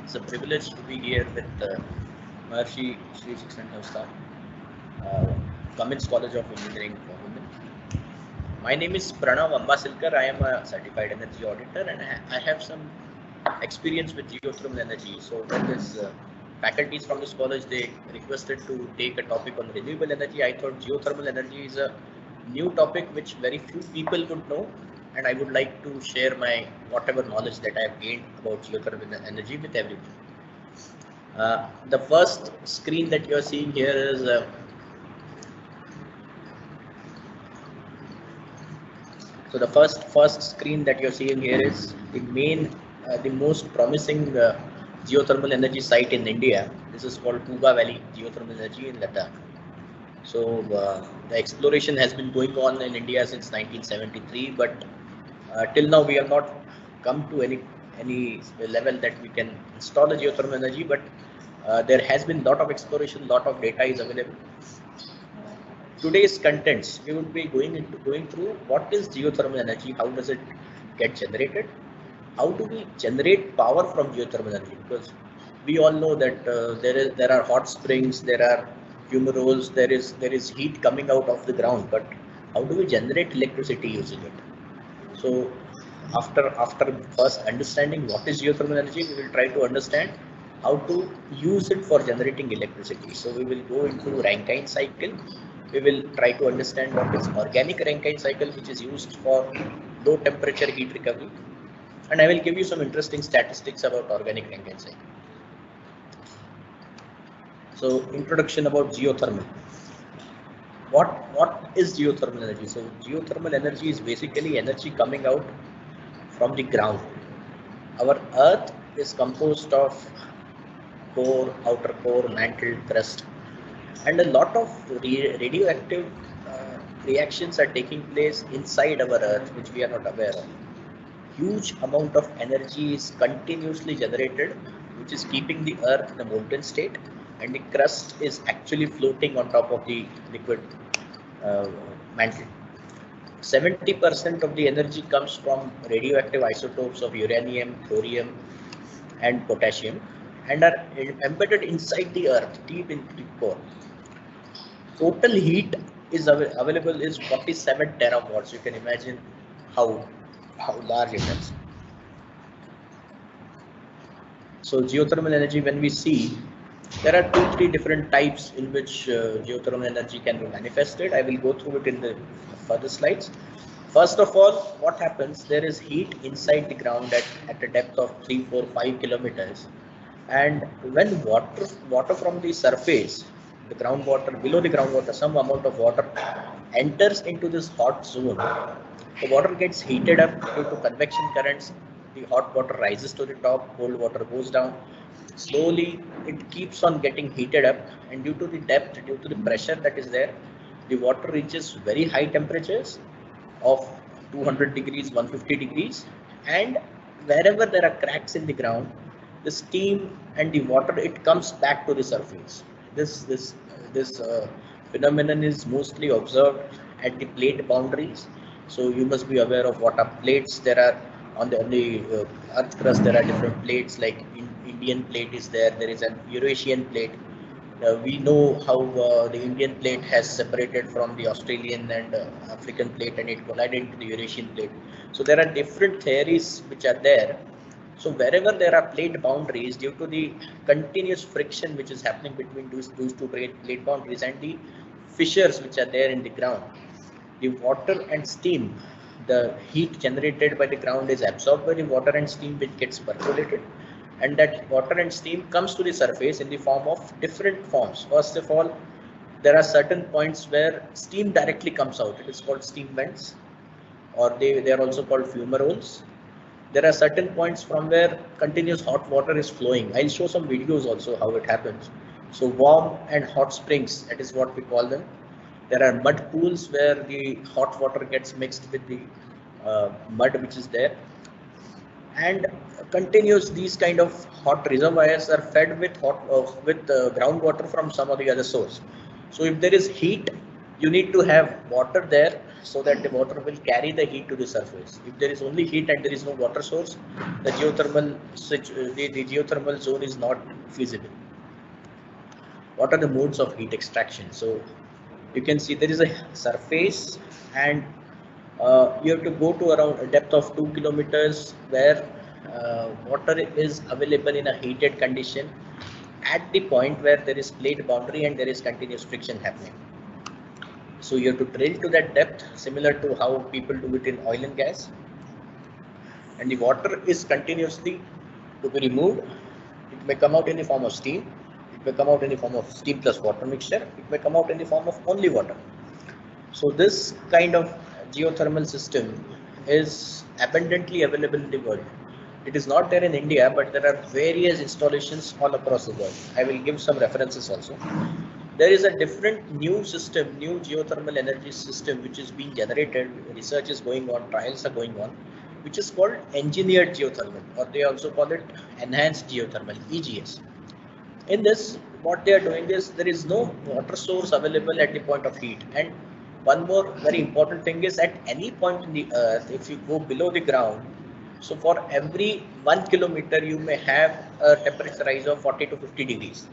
It's a privilege to be here with Maharshi Sri Shikshan Samstha, Cummins College of Engineering for Women. My name is Pranav Ambasilkar. I am a certified energy auditor and I have some experience with geothermal energy. So when this faculties from this college, they requested to take a topic on renewable energy, I thought geothermal energy is a new topic which very few people would know, and I would like to share my whatever knowledge that I have gained about geothermal energy with everyone. The first screen that you are seeing here is so the first screen that you're seeing here is the main, the most promising geothermal energy site in India. This is called Kuga Valley Geothermal Energy in Ladakh. So the exploration has been going on in India since 1973, but till now we have not come to any level that we can install a geothermal energy. But there has been lot of exploration, lot of data is available. Today's contents, we would be going through what is geothermal energy, how does it get generated, how do we generate power from geothermal energy, because we all know that there are hot springs, there are fumaroles, there is heat coming out of the ground, but how do we generate electricity using it? So after first understanding what is geothermal energy, we will try to understand how to use it for generating electricity. So we will go into Rankine cycle. We will try to understand what is organic Rankine cycle, which is used for low temperature heat recovery. And I will give you some interesting statistics about organic Rankine cycle. So introduction about geothermal. What is geothermal energy? So geothermal energy is basically energy coming out from the ground. Our earth is composed of core, outer core, mantle, crust, and a lot of radioactive reactions are taking place inside our earth which we are not aware of. Huge amount of energy is continuously generated, which is keeping the earth in a molten state, and the crust is actually floating on top of the liquid mantle. 70% of the energy comes from radioactive isotopes of uranium, thorium, and potassium, and are embedded inside the earth, deep in the core. Total heat is available is 47 terawatts. You can imagine how large it is. So geothermal energy, when we see, there are 2-3 different types in which geothermal energy can be manifested. I will go through it in the further slides. First of all, what happens, there is heat inside the ground at a depth of 3, 4, 5 kilometers, and when water from the surface, the groundwater, below the groundwater, some amount of water enters into this hot zone, the water gets heated up due to convection currents. The hot water rises to the top, cold water goes down. Slowly it keeps on getting heated up, and due to the depth, due to the pressure that is there, the water reaches very high temperatures of 200 degrees, 150 degrees, and wherever there are cracks in the ground, the steam and the water, it comes back to the surface. This phenomenon is mostly observed at the plate boundaries. So you must be aware of what are plates. There are on the earth crust, there are different plates, like Indian plate is there, there is an Eurasian plate. We know how the Indian plate has separated from the Australian and African plate, and it collided into the Eurasian plate. So there are different theories which are there. So wherever there are plate boundaries, due to the continuous friction which is happening between those two plate boundaries and the fissures which are there in the ground, the water and steam, the heat generated by the ground is absorbed by the water and steam, which gets percolated, and that water and steam comes to the surface in the form of different forms. First of all, there are certain points where steam directly comes out. It is called steam vents, or they are also called fumaroles. There are certain points from where continuous hot water is flowing. I'll show some videos also how it happens. So warm and hot springs, that is what we call them. There are mud pools where the hot water gets mixed with the mud which is there, and continuous these kind of hot reservoirs are fed with groundwater from some of the other source. So if there is heat, you need to have water there so that the water will carry the heat to the surface. If there is only heat and there is no water source, the geothermal zone is not feasible. What are the modes of heat extraction? So you can see there is a surface, and you have to go to around a depth of 2 kilometers where water is available in a heated condition at the point where there is plate boundary and there is continuous friction happening. So you have to drill to that depth, similar to how people do it in oil and gas, and the water is continuously to be removed. It may come out in the form of steam, it may come out in the form of steam plus water mixture, it may come out in the form of only water. So this kind of geothermal system is abundantly available in the world. It is not there in India, but there are various installations all across the world. I will give some references also. There is a different new system, new geothermal energy system which is being generated. Research is going on, trials are going on, which is called engineered geothermal, or they also call it enhanced geothermal, EGS. In this, what they are doing is there is no water source available at the point of heat. And one more very important thing is, at any point in the earth, if you go below the ground, so for every 1 kilometer you may have a temperature rise of 40 to 50 degrees.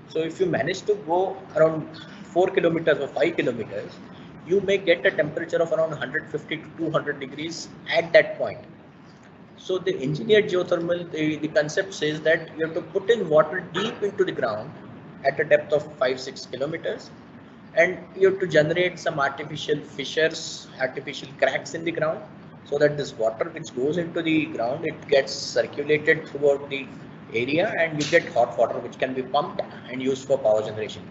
So if you manage to go around 4 kilometers or 5 kilometers, you may get a temperature of around 150 to 200 degrees at that point. So the engineered geothermal, the concept says that you have to put in water deep into the ground at a depth of 5-6 kilometers, and you have to generate some artificial fissures, artificial cracks in the ground, so that this water which goes into the ground, it gets circulated throughout the area, and you get hot water which can be pumped and used for power generation.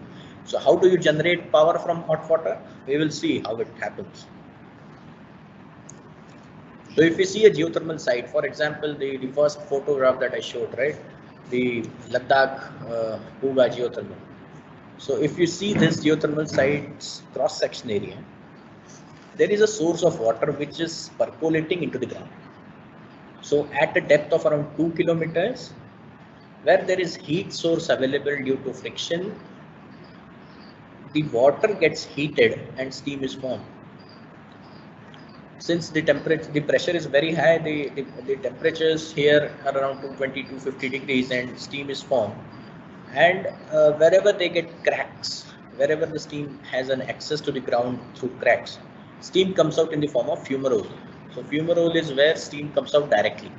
So how do you generate power from hot water? We will see how it happens. So if you see a geothermal site, for example, the first photograph that I showed, right, the Ladakh Kuga geothermal. So if you see this geothermal site's cross-section area, there is a source of water which is percolating into the ground. So at a depth of around 2 kilometers, where there is heat source available due to friction, the water gets heated and steam is formed. Since the pressure is very high, the temperatures here are around 220 to 250 degrees, and steam is formed. And wherever they get cracks, wherever the steam has an access to the ground through cracks, steam comes out in the form of fumarole. So fumarole is where steam comes out directly.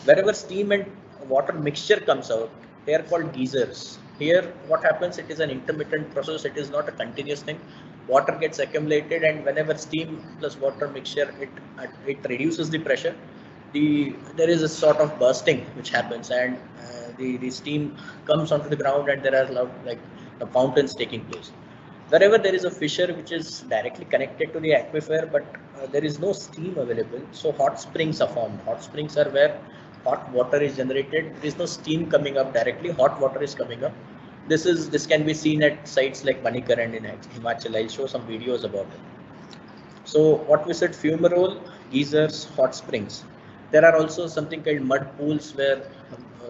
Wherever steam and water mixture comes out, they are called geysers. Here what happens, it is an intermittent process, it is not a continuous thing. Water gets accumulated, and whenever steam plus water mixture, it reduces the pressure, there is a sort of bursting which happens, and the steam comes onto the ground, and there are like fountains taking place. Wherever there is a fissure which is directly connected to the aquifer, but there is no steam available, so hot springs are formed. Hot springs are where hot water is generated. There is no steam coming up directly, hot water is coming up. This can be seen at sites like Manikaran in Himachal. I'll show some videos about it. So what we said, fumarole, geysers, hot springs. There are also something called mud pools, where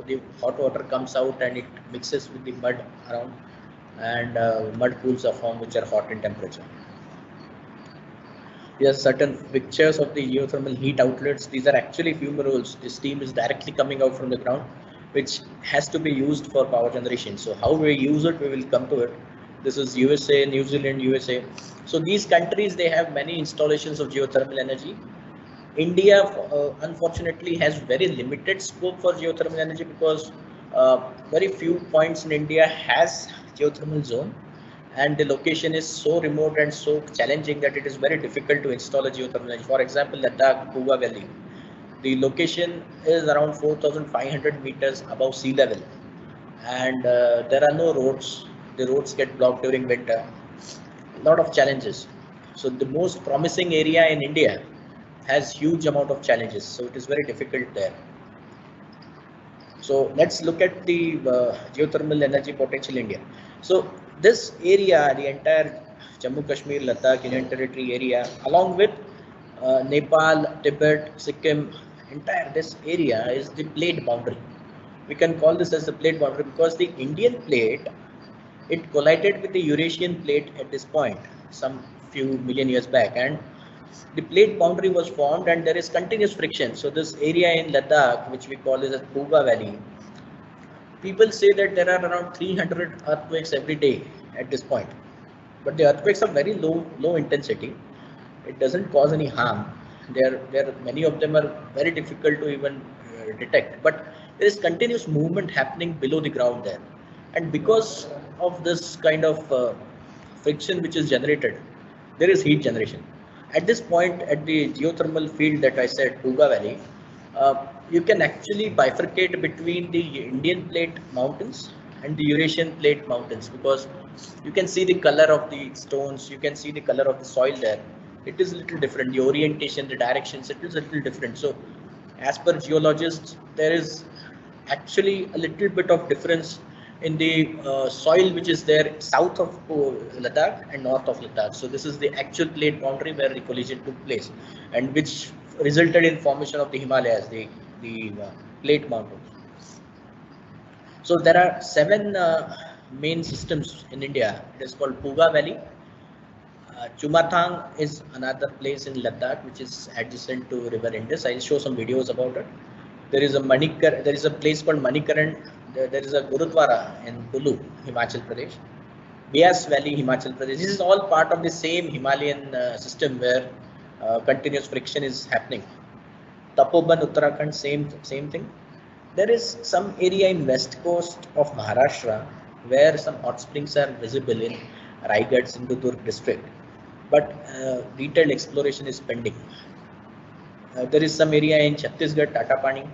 the hot water comes out and it mixes with the mud around, and mud pools are formed which are hot in temperature. Here are certain pictures of the geothermal heat outlets. These are actually fumaroles. The steam is directly coming out from the ground, which has to be used for power generation. So how we use it, we will come to it. This is USA, New Zealand, USA. So these countries, they have many installations of geothermal energy. India, unfortunately, has very limited scope for geothermal energy, because very few points in India has geothermal zone, and the location is so remote and so challenging that it is very difficult to install a geothermal energy. For example, Ladakh Kuga Valley, the location is around 4,500 meters above sea level, and there are no roads. The roads get blocked during winter. A lot of challenges. So the most promising area in India has huge amount of challenges. So it is very difficult there. So let's look at the geothermal energy potential in India. So this area, the entire Jammu Kashmir, Ladakh, Union Territory area, along with Nepal, Tibet, Sikkim, entire this area is the plate boundary. We can call this as the plate boundary because the Indian plate, it collided with the Eurasian plate at this point some few million years back, and the plate boundary was formed and there is continuous friction. So this area in Ladakh, which we call as Puga Valley, people say that there are around 300 earthquakes every day at this point, but the earthquakes are very low intensity. It doesn't cause any harm. There many of them are very difficult to even detect, but there is continuous movement happening below the ground there, and because of this kind of friction which is generated, there is heat generation. At this point, at the geothermal field that I said, Puga Valley, you can actually bifurcate between the Indian plate mountains and the Eurasian plate mountains, because you can see the color of the stones, you can see the color of the soil there. It is a little different. The orientation, the directions, it is a little different. So as per geologists, there is actually a little bit of difference in the soil which is there south of Ladakh and north of Ladakh. So this is the actual plate boundary where the collision took place, and which resulted in formation of the Himalayas, the plate mountains. So there are 7 main systems in India. It is called Puga Valley. Chumathang is another place in Ladakh which is adjacent to River Indus. I'll show some videos about it. There is a place called Manikaran. There is a Gurudwara in Kulu, Himachal Pradesh. Beas Valley, Himachal Pradesh. This is all part of the same Himalayan system where continuous friction is happening. Tapoban, Uttarakhand, same thing. There is some area in west coast of Maharashtra where some hot springs are visible in Raigad, Sindhudurg district, but detailed exploration is pending. There is some area in Chhattisgarh, Tatapani,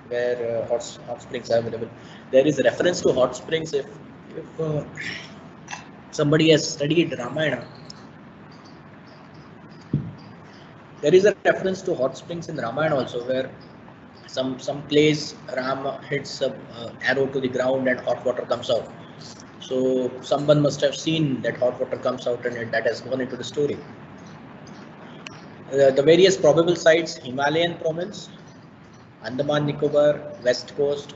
where hot springs are available. There is reference to hot springs if somebody has studied Ramayana. There is a reference to hot springs in Ramayana also, where some place Ram hits an arrow to the ground and hot water comes out. So someone must have seen that hot water comes out, and that has gone into the story. The various probable sites: Himalayan province, Andaman Nicobar, West Coast.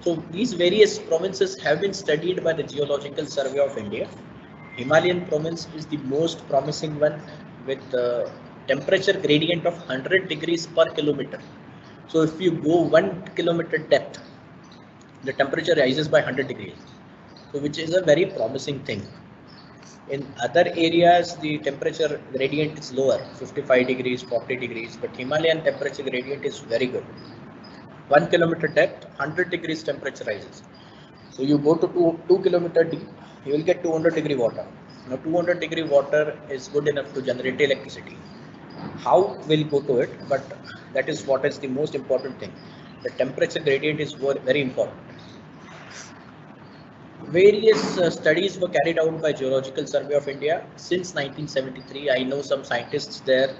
So these various provinces have been studied by the Geological Survey of India. Himalayan province is the most promising one, with temperature gradient of 100 degrees per kilometer. So if you go 1 kilometer depth, the temperature rises by 100 degrees. So which is a very promising thing. In other areas, the temperature gradient is lower, 55 degrees, 40 degrees, but Himalayan temperature gradient is very good. 1 kilometer depth, 100 degrees temperature rises. So you go to 2 kilometer deep, you will get 200 degree water. Now 200 degree water is good enough to generate electricity. How we'll go to it, but that is what is the most important thing. The temperature gradient is very important. Various studies were carried out by Geological Survey of India since 1973. I know some scientists there,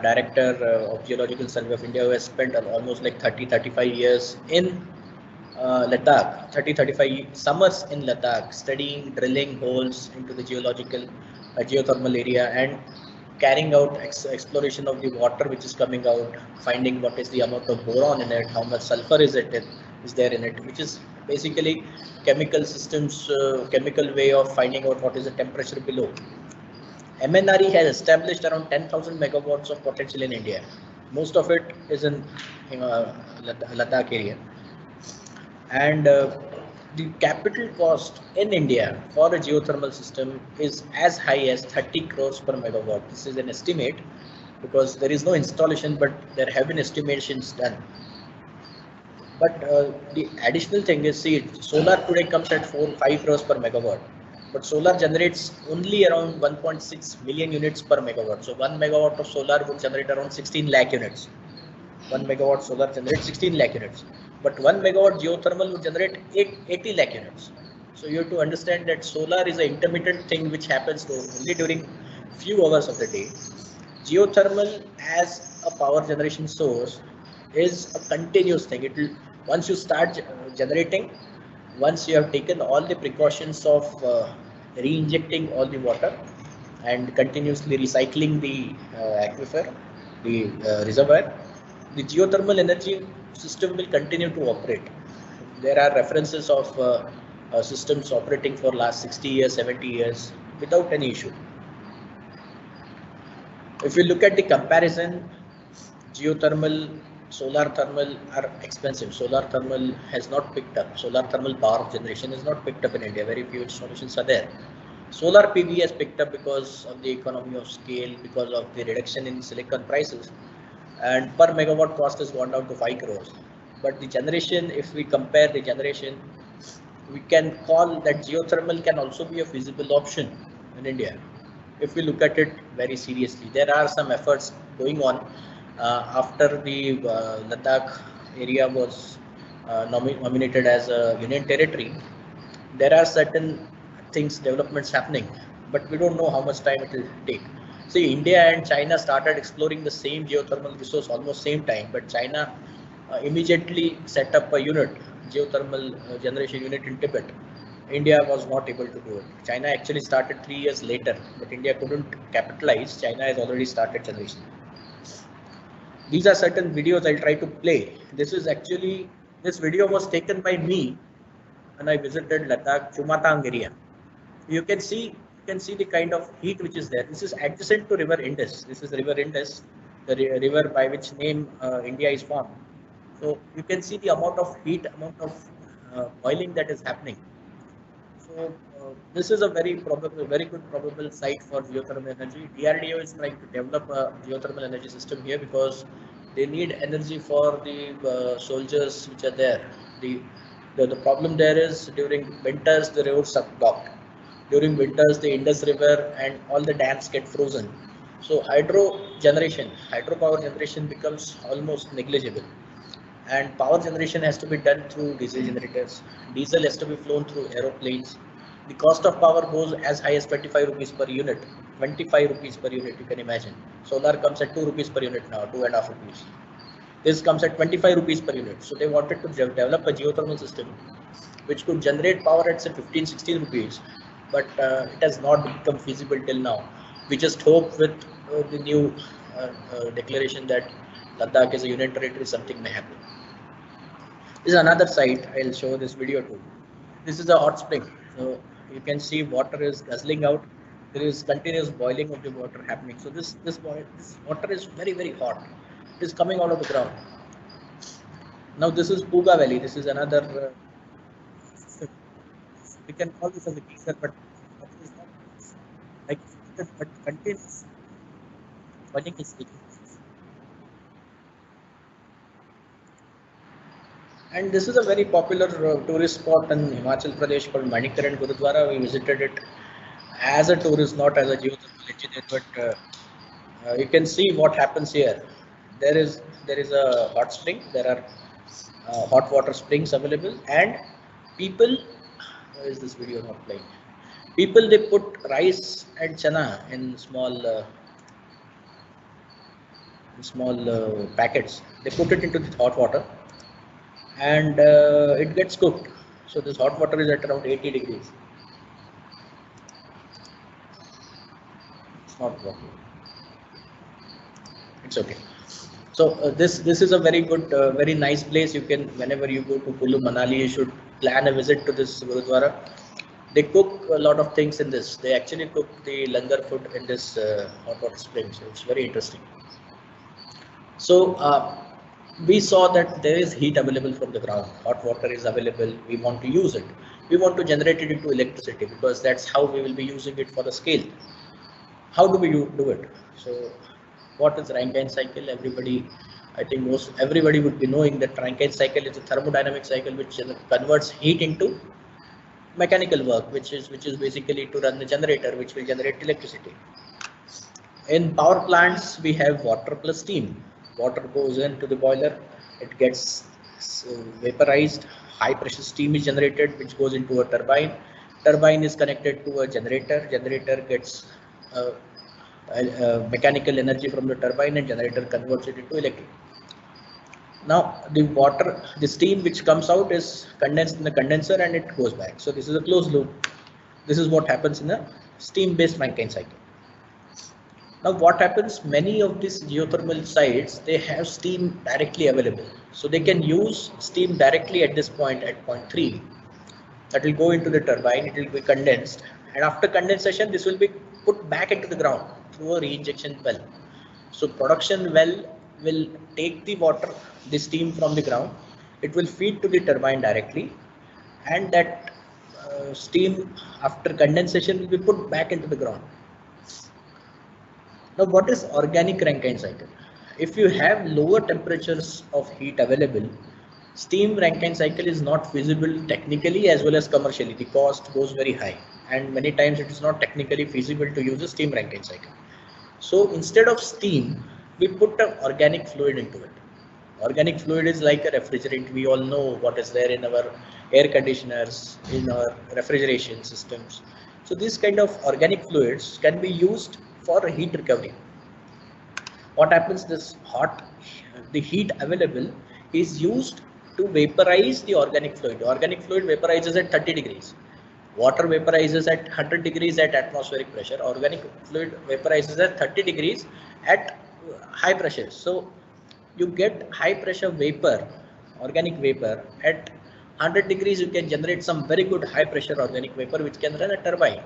director of Geological Survey of India, who has spent almost like 30-35 years in Ladakh, 30-35 summers in Ladakh, studying, drilling holes into the geothermal area and carrying out exploration of the water which is coming out, finding what is the amount of boron in it, how much sulfur is there in it, which is basically chemical systems, chemical way of finding out what is the temperature below. MNRE has established around 10,000 megawatts of potential in India. Most of it is in Ladakh area. And the capital cost in India for a geothermal system is as high as 30 crores per megawatt. This is an estimate because there is no installation, but there have been estimations done. But the additional thing is, see, solar today comes at 4-5 crores per megawatt, but solar generates only around 1.6 million units per megawatt. So 1 megawatt of solar would generate around 16 lakh units. 1 megawatt solar generates 16 lakh units. But 1 megawatt geothermal would generate 80 lakh units. So you have to understand that solar is an intermittent thing which happens only during few hours of the day. Geothermal as a power generation source is a continuous thing. It will, once you start generating, once you have taken all the precautions of re-injecting all the water and continuously recycling the aquifer, the reservoir, the geothermal energy system will continue to operate. There are references of systems operating for last 60 years, 70 years without any issue. If you look at the comparison, geothermal, solar thermal are expensive. Solar thermal has not picked up. Solar thermal power generation is not picked up in India. Very few installations are there. Solar PV has picked up because of the economy of scale, because of the reduction in silicon prices, and per megawatt cost has gone down to 5 crores. But the generation, if we compare the generation, we can call that geothermal can also be a feasible option in India if we look at it very seriously. There are some efforts going on after the Ladakh area was nominated as a union territory. There are certain things, developments happening, but we don't know how much time it will take. See, India and China started exploring the same geothermal resource almost same time, but China immediately set up a unit, geothermal generation unit in Tibet. India was not able to do it. China actually started 3 years later, but India couldn't capitalize. China has already started generation. These are certain videos I'll try to play. This video was taken by me when I visited Ladakh, Chumatang area. You can see the kind of heat which is there. This is adjacent to River Indus. This is River Indus, the river by which name India is formed. So you can see the amount of heat, amount of boiling that is happening. So this is a very good probable site for geothermal energy. DRDO is trying to develop a geothermal energy system here because they need energy for the soldiers which are there. The problem there is during winters the roads are blocked. During winters the Indus River and all the dams get frozen. So hydropower generation becomes almost negligible. And power generation has to be done through diesel generators. Diesel has to be flown through aeroplanes. The cost of power goes as high as 25 rupees per unit. 25 rupees per unit, you can imagine. Solar comes at 2 rupees per unit now, 2.5 rupees. This comes at 25 rupees per unit. So they wanted to develop a geothermal system which could generate power at say 15, 16 rupees. But it has not become feasible till now. We just hope with the new declaration that Ladakh is a union territory, something may happen. This is another site. I'll show this video too. This is a hot spring. So you can see water is guzzling out. There is continuous boiling of the water happening. So this water is very hot. It is coming out of the ground. Now this is Puga Valley. This is another. We can call this as a geyser, but it is not like but continuous boiling is taking. And this is a very popular tourist spot in Himachal Pradesh called Manikaran Gurudwara. We visited it as a tourist, not as a geothermal engineer, but you can see what happens here. There is a hot spring. There are hot water springs available, and people. Why is this video not playing? People, they put rice and chana in small packets. They put it into the hot water, and it gets cooked. So this hot water is at around 80 degrees. It's not working. It's okay. So this is a very good, very nice place. You can, whenever you go to Kullu Manali, you should plan a visit to this Gurudwara. They cook a lot of things in this. They actually cook the langar food in this hot water spring. So it's very interesting. So we saw that there is heat available from the ground. Hot water is available. We want to use it. We want to generate it into electricity because that's how we will be using it for the scale. How do we do it? So what is Rankine cycle? I think everybody would be knowing that Rankine cycle is a thermodynamic cycle which converts heat into mechanical work, which is basically to run the generator, which will generate electricity. In power plants, we have water plus steam. Water goes into the boiler, it gets vaporized, high pressure steam is generated, which goes into a turbine. Turbine is connected to a generator. Generator gets mechanical energy from the turbine, and generator converts it into electric. Now the steam which comes out is condensed in the condenser and it goes back. So this is a closed loop. This is what happens in a steam based Rankine cycle. Now what happens, many of these geothermal sites, they have steam directly available. So they can use steam directly at this point, at point 3. That will go into the turbine, it will be condensed, and after condensation this will be put back into the ground through a reinjection well. So production well will take the water, the steam from the ground. It will feed to the turbine directly, and that steam after condensation will be put back into the ground. Now, what is organic Rankine cycle? If you have lower temperatures of heat available, steam Rankine cycle is not feasible technically as well as commercially. The cost goes very high, and many times it is not technically feasible to use a steam Rankine cycle. So instead of steam, we put an organic fluid into it. Organic fluid is like a refrigerant. We all know what is there in our air conditioners, in our refrigeration systems. So these kind of organic fluids can be used for heat recovery. What happens, the heat available is used to vaporize the organic fluid. The organic fluid vaporizes at 30 degrees. Water vaporizes at 100 degrees at atmospheric pressure. Organic fluid vaporizes at 30 degrees at high pressure. So you get high pressure vapor, organic vapor at 100 degrees. You can generate some very good high pressure organic vapor which can run a turbine,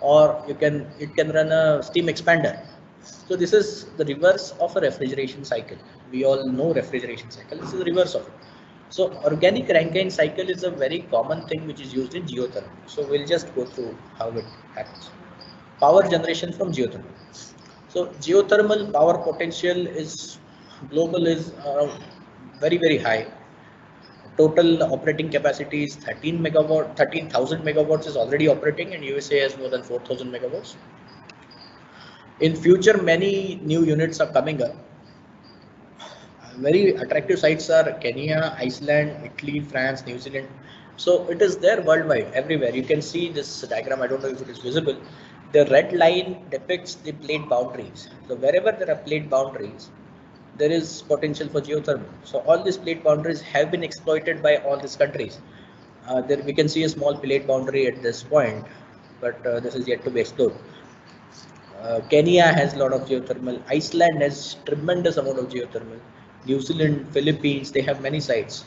or it can run a steam expander. So this is the reverse of a refrigeration cycle. We all know refrigeration cycle. This is the reverse of it. So organic Rankine cycle is a very common thing which is used in geothermal. So we'll just go through how it happens. Power generation from geothermal. So geothermal power potential is global, is very high. Total operating capacity is 13,000 megawatts is already operating, and USA has more than 4,000 megawatts. In future, many new units are coming up. Very attractive sites are Kenya, Iceland, Italy, France, New Zealand. So it is there worldwide, everywhere. You can see this diagram. I don't know if it is visible. The red line depicts the plate boundaries. So wherever there are plate boundaries, there is potential for geothermal. So all these plate boundaries have been exploited by all these countries. There we can see a small plate boundary at this point, but this is yet to be explored. Kenya has a lot of geothermal. Iceland has tremendous amount of geothermal. New Zealand, Philippines, they have many sites.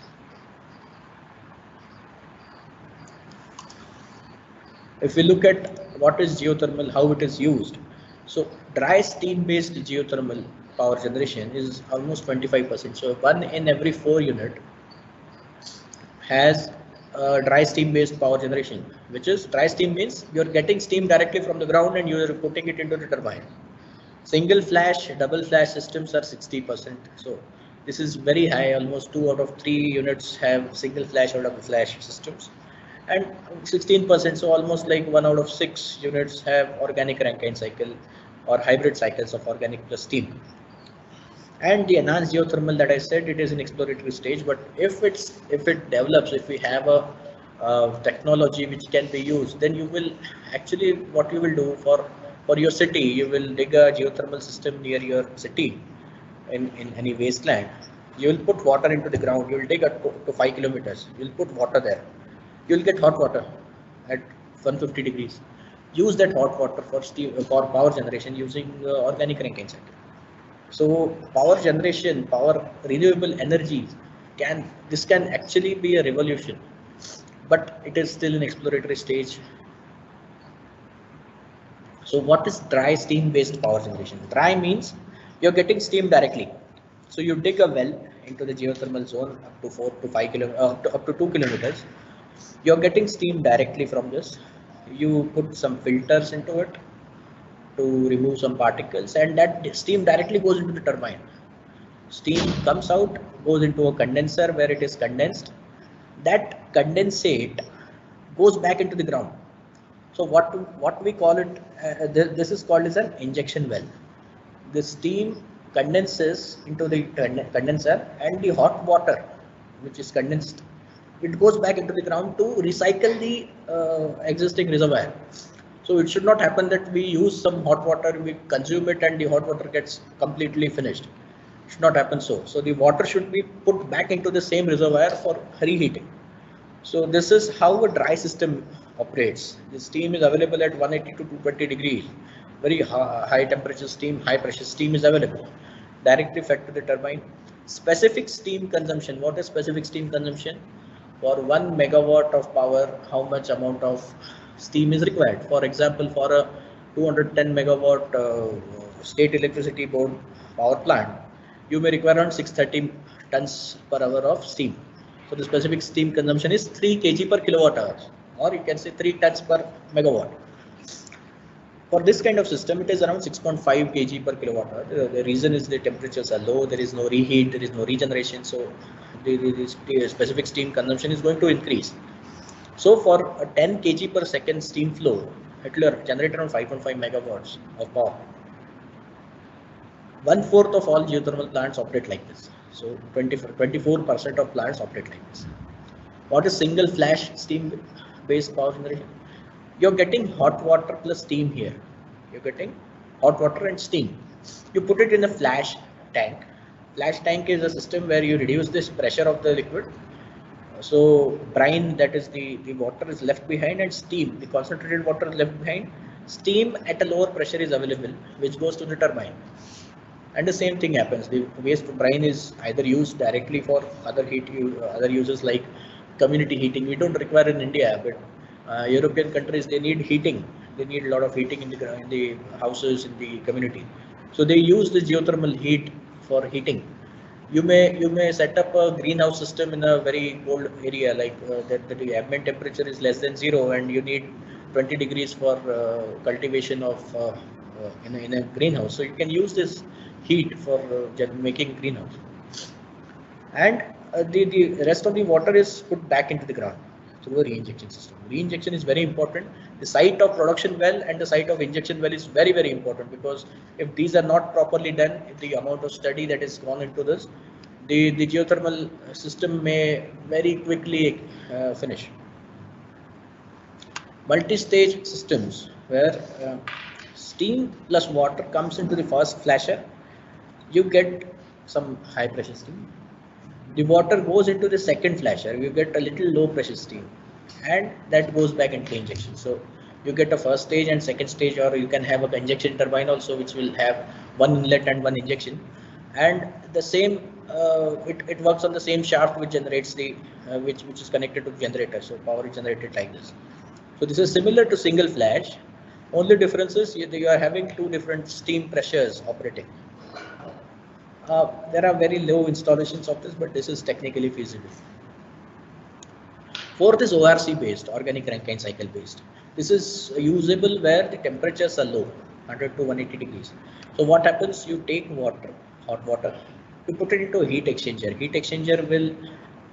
If we look at what is geothermal, how it is used. So dry steam based geothermal power generation is almost 25%. So 1 in every 4 unit has dry steam based power generation, which is dry steam means you're getting steam directly from the ground and you're putting it into the turbine. Single flash, double flash systems are 60%. So this is very high. Almost 2 out of 3 units have single flash or double flash systems, and 16%. So almost like 1 out of 6 units have organic Rankine cycle or hybrid cycles of organic plus steam. And the enhanced geothermal that I said, it is in exploratory stage, but if it develops, if we have a technology which can be used, then you will actually, what you will do for your city, you will dig a geothermal system near your city in any wasteland. You will put water into the ground. You will dig up to 5 kilometers. You will put water there. You will get hot water at 150 degrees. Use that hot water for steam, for power generation using organic Rankine cycle. So power generation, power renewable energy can actually be a revolution, but it is still in exploratory stage. So what is dry steam based power generation? Dry means you're getting steam directly. So you dig a well into the geothermal zone up to 4 to 5 up to 2 kilometers. You're getting steam directly from this. You put some filters into it to remove some particles, and that steam directly goes into the turbine. Steam comes out, goes into a condenser where it is condensed. That condensate goes back into the ground. So what we call it, this is called as an injection well. The steam condenses into the condenser, and the hot water which is condensed, it goes back into the ground to recycle the existing reservoir. So it should not happen that we use some hot water, we consume it, and the hot water gets completely finished. It should not happen so. So the water should be put back into the same reservoir for reheating. So this is how a dry system operates. The steam is available at 180 to 220 degrees. Very high temperature steam, high pressure steam is available. Directly fed to the turbine. Specific steam consumption. What is specific steam consumption? For 1 megawatt of power, how much amount of steam is required? For example, for a 210 megawatt state electricity board power plant, you may require around 630 tons per hour of steam. So the specific steam consumption is 3 kg per kilowatt hour, or you can say 3 tons per megawatt. For this kind of system, it is around 6.5 kg per kilowatt hour. The reason is the temperatures are low, there is no reheat, there is no regeneration, so the specific steam consumption is going to increase. So for a 10 kg per second steam flow, it will generate around 5.5 megawatts of power. 1/4 of all geothermal plants operate like this. So 24% of plants operate like this. What is single flash steam based power generation? You're getting hot water plus steam here. You're getting hot water and steam. You put it in a flash tank. Flash tank is a system where you reduce this pressure of the liquid. So brine, that is the water, is left behind, and steam, the concentrated water, is left behind. Steam at a lower pressure is available, which goes to the turbine. And the same thing happens. The waste brine is either used directly for other uses like community heating. We don't require in India, but European countries, they need heating. They need a lot of heating in the houses, in the community. So they use the geothermal heat for heating. You may set up a greenhouse system in a very cold area, like that the ambient temperature is less than 0, and you need 20 degrees for cultivation of in a greenhouse. So you can use this heat for making greenhouse, and the rest of the water is put back into the ground through a reinjection system. Reinjection is very important. The site of production well and the site of injection well is very, very important, because if these are not properly done, the amount of study that is gone into this, the geothermal system may very quickly finish. Multi-stage systems where steam plus water comes into the first flasher, you get some high pressure steam. The water goes into the second flasher, you get a little low pressure steam, and that goes back into injection. So you get a first stage and second stage, or you can have a injection turbine also, which will have one inlet and one injection, and the same it works on the same shaft which generates the which is connected to the generator. So power is generated like this. So this is similar to single flash. Only difference is you are having two different steam pressures operating. There are very low installations of this, but this is technically feasible. Fourth is ORC based, organic Rankine cycle based. This is usable where the temperatures are low, 100 to 180 degrees. So what happens? You take water, hot water, you put it into a heat exchanger. Heat exchanger will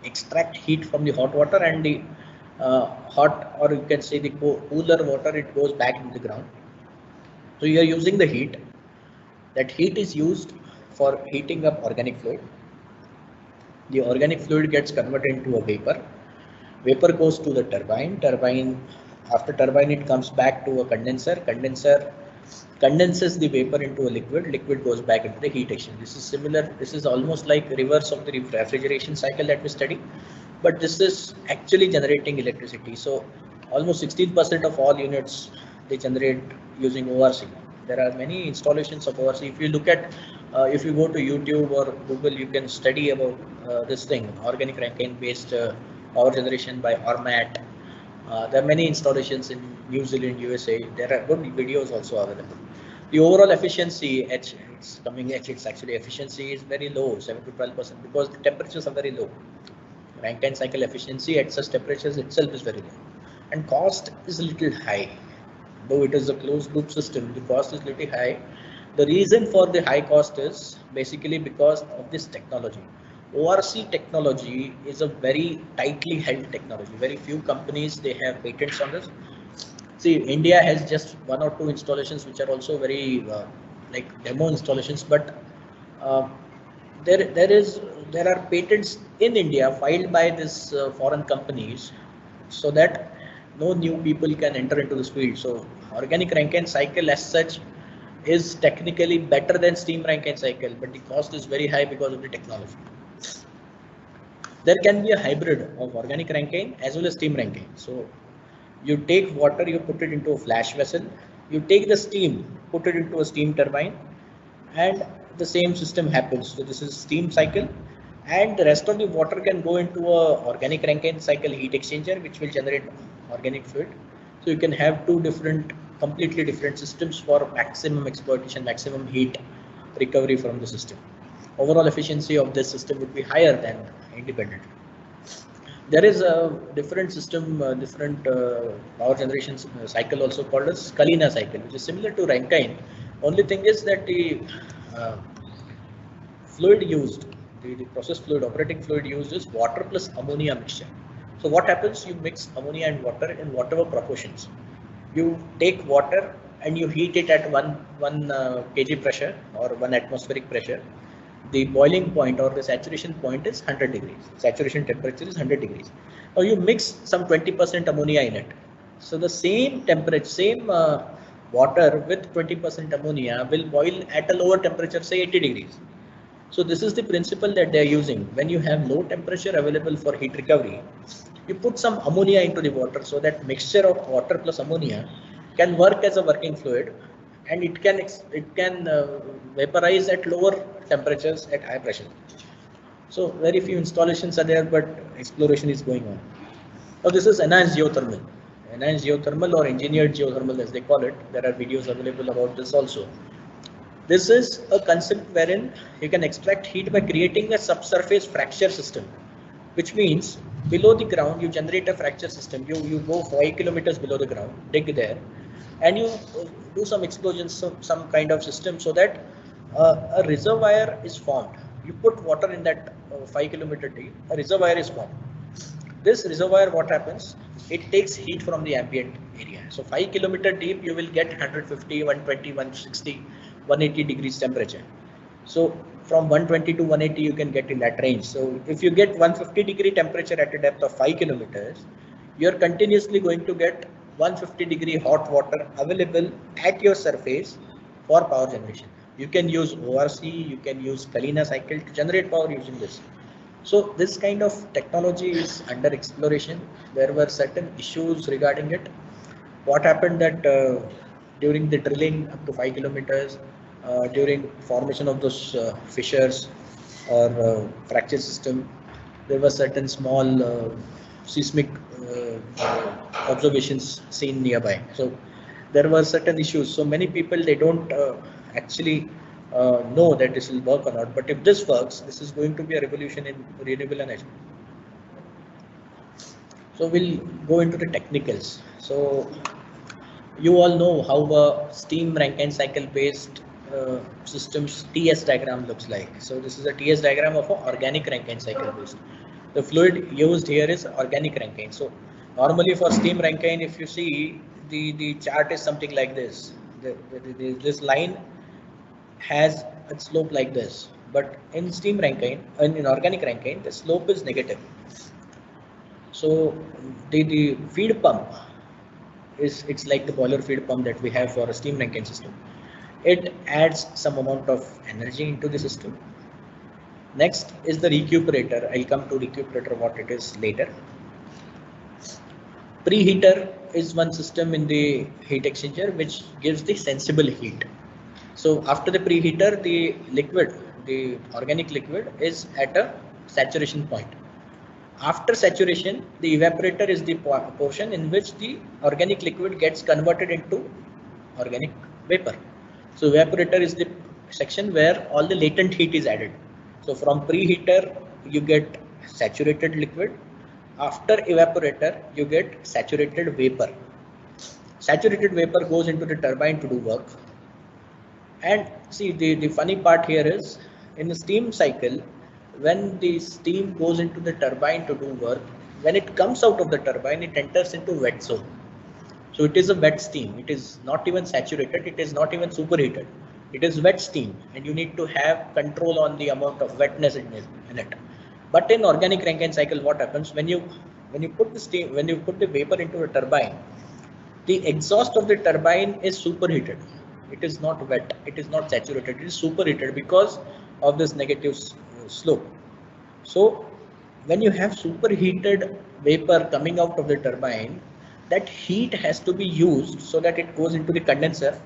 extract heat from the hot water, and the hot, or you can say the cooler water, it goes back into the ground. So you are using the heat. That heat is used for heating up organic fluid. The organic fluid gets converted into a vapor. Vapor goes to the turbine. After turbine, it comes back to a condenser. Condenser condenses the vapor into a liquid. Liquid goes back into the heat exchanger. This is similar. This is almost like reverse of the refrigeration cycle that we study, but this is actually generating electricity. So almost 16% of all units, they generate using ORC. There are many installations of ORC. If you look at, if you go to YouTube or Google, you can study about this thing, organic Rankine based power generation by Ormat. There are many installations in New Zealand, USA. There are good videos also available. The overall efficiency, it's actually efficiency is very low, 7 to 12%, because the temperatures are very low. Rankine cycle efficiency at such temperatures itself is very low, and cost is a little high. Though it is a closed loop system, the cost is little high. The reason for the high cost is basically because of this technology. ORC technology is a very tightly held technology. Very few companies, they have patents on this. See, India has just 1 or 2 installations which are also very like demo installations, but there are patents in India filed by this foreign companies, so that no new people can enter into this field. So organic Rankine cycle as such is technically better than steam Rankine cycle, but the cost is very high because of the technology. There can be a hybrid of organic Rankine as well as steam Rankine. So you take water, you put it into a flash vessel, you take the steam, put it into a steam turbine, and the same system happens. So this is steam cycle, and the rest of the water can go into a organic Rankine cycle heat exchanger, which will generate organic fluid. So you can have two different completely different systems for maximum exploitation, maximum heat recovery from the system. Overall efficiency of this system would be higher than independent. There is a different system, different power generation cycle also called as Kalina cycle, which is similar to Rankine. Only thing is that the uh, fluid used, the process fluid, operating fluid used is water plus ammonia mixture. So what happens? You mix ammonia and water in whatever proportions. You take water and you heat it at one kg pressure or 1 atmospheric pressure. The boiling point or the saturation point is 100 degrees. Saturation temperature is 100 degrees. Now you mix some 20% ammonia in it. So the same temperature, same water with 20% ammonia will boil at a lower temperature, say 80 degrees. So this is the principle that they are using. When you have low temperature available for heat recovery, you put some ammonia into the water so that mixture of water plus ammonia can work as a working fluid, and it can vaporize at lower temperatures at high pressure. So very few installations are there, but exploration is going on. Now this is enhanced geothermal or engineered geothermal as they call it. There are videos available about this also. This is a concept wherein you can extract heat by creating a subsurface fracture system, which means below the ground you generate a fracture system. You go 5 kilometers below the ground, dig there, and you do some explosions, some kind of system, so that a reservoir is formed. You put water in that 5 kilometer deep, a reservoir is formed. This reservoir, what happens? It takes heat from the ambient area. So 5 kilometer deep, you will get 150, 120, 160, 180 degrees temperature. So from 120 to 180, you can get in that range. So if you get 150 degree temperature at a depth of 5 kilometers, you're continuously going to get 150 degree hot water available at your surface for power generation. You can use ORC, you can use Kalina cycle to generate power using this. So this kind of technology is under exploration. There were certain issues regarding it. What happened that during the drilling up to 5 kilometers, during formation of those fissures or fracture system, there were certain small seismic observations seen nearby. So there were certain issues. So many people, they don't actually know that this will work or not. But if this works, this is going to be a revolution in renewable energy. So we'll go into the technicals. So you all know how a steam Rankine cycle based systems TS diagram looks like. So this is a TS diagram of an organic Rankine cycle based. The fluid used here is organic Rankine. So normally for steam Rankine, if you see the chart is something like this. This line has a slope like this, but in steam Rankine and in organic Rankine, the slope is negative. So the feed pump it's like the boiler feed pump that we have for a steam Rankine system. It adds some amount of energy into the system. Next is the recuperator. I'll come to recuperator what it is later. Preheater is one system in the heat exchanger which gives the sensible heat. So after the preheater, the liquid, the organic liquid is at a saturation point. After saturation, the evaporator is the portion in which the organic liquid gets converted into organic vapor. So evaporator is the section where all the latent heat is added. So from preheater, you get saturated liquid. After evaporator, you get saturated vapor. Saturated vapor goes into the turbine to do work. And see, the funny part here is in the steam cycle, when the steam goes into the turbine to do work, when it comes out of the turbine, it enters into wet zone. So it is a wet steam. It is not even saturated. It is not even superheated. It is wet steam, and you need to have control on the amount of wetness in it. But in organic Rankine cycle, what happens when you put the steam, when you put the vapor into a turbine, the exhaust of the turbine is superheated. It is not wet. It is not saturated. It is superheated because of this negative slope. So when you have superheated vapor coming out of the turbine, that heat has to be used so that it goes into the condenser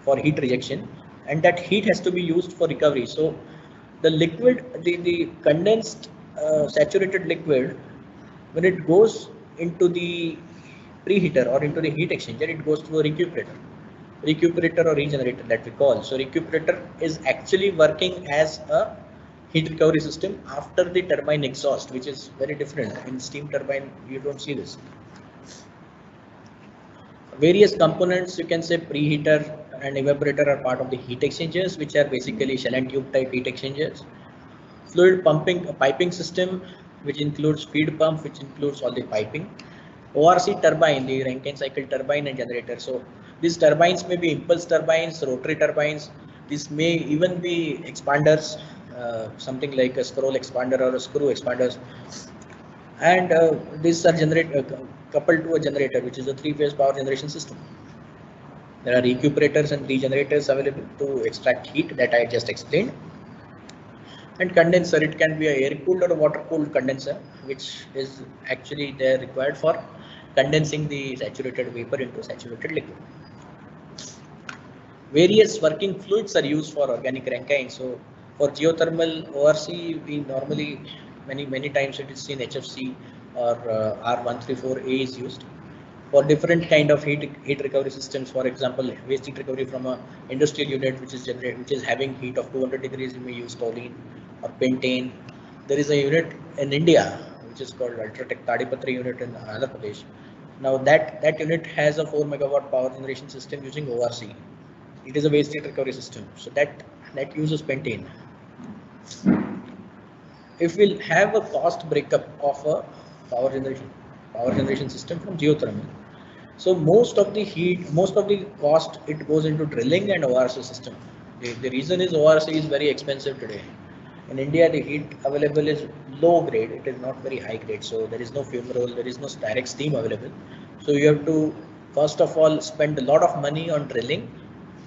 for heat rejection, and that heat has to be used for recovery. So the liquid, the condensed saturated liquid, when it goes into the preheater or into the heat exchanger, it goes through a recuperator or regenerator that we call. So recuperator is actually working as a heat recovery system after the turbine exhaust, which is very different. In steam turbine, you don't see this. Various components, you can say preheater and evaporator are part of the heat exchangers, which are basically shell and tube type heat exchangers. Fluid piping system, which includes feed pump, which includes all the piping. ORC turbine, the Rankine cycle turbine and generator. So these turbines may be impulse turbines, rotary turbines. These may even be expanders, something like a scroll expander or a screw expanders. And these are coupled to a generator, which is a 3-phase power generation system. There are recuperators and regenerators available to extract heat that I just explained. And condenser, it can be a air cooled or a water cooled condenser, which is actually there required for condensing the saturated vapor into saturated liquid. Various working fluids are used for organic Rankine. So for geothermal ORC, we normally many times it is seen HFC or R134A is used. For different kind of heat recovery systems, for example, waste heat recovery from a industrial unit which is having heat of 200 degrees, you may use toluene or pentane. There is a unit in India which is called Ultratech Tadipatri unit in Andhra Pradesh. Now that unit has a 4 megawatt power generation system using ORC. It is a waste heat recovery system, so that uses pentane. If we'll have a cost breakup of a power generation system from geothermal, so most of the cost, it goes into drilling and ORC system. The reason is ORC is very expensive today. In India, the heat available is low grade, it is not very high grade, so there is no fume roll, there is no direct steam available. So you have to first of all spend a lot of money on drilling,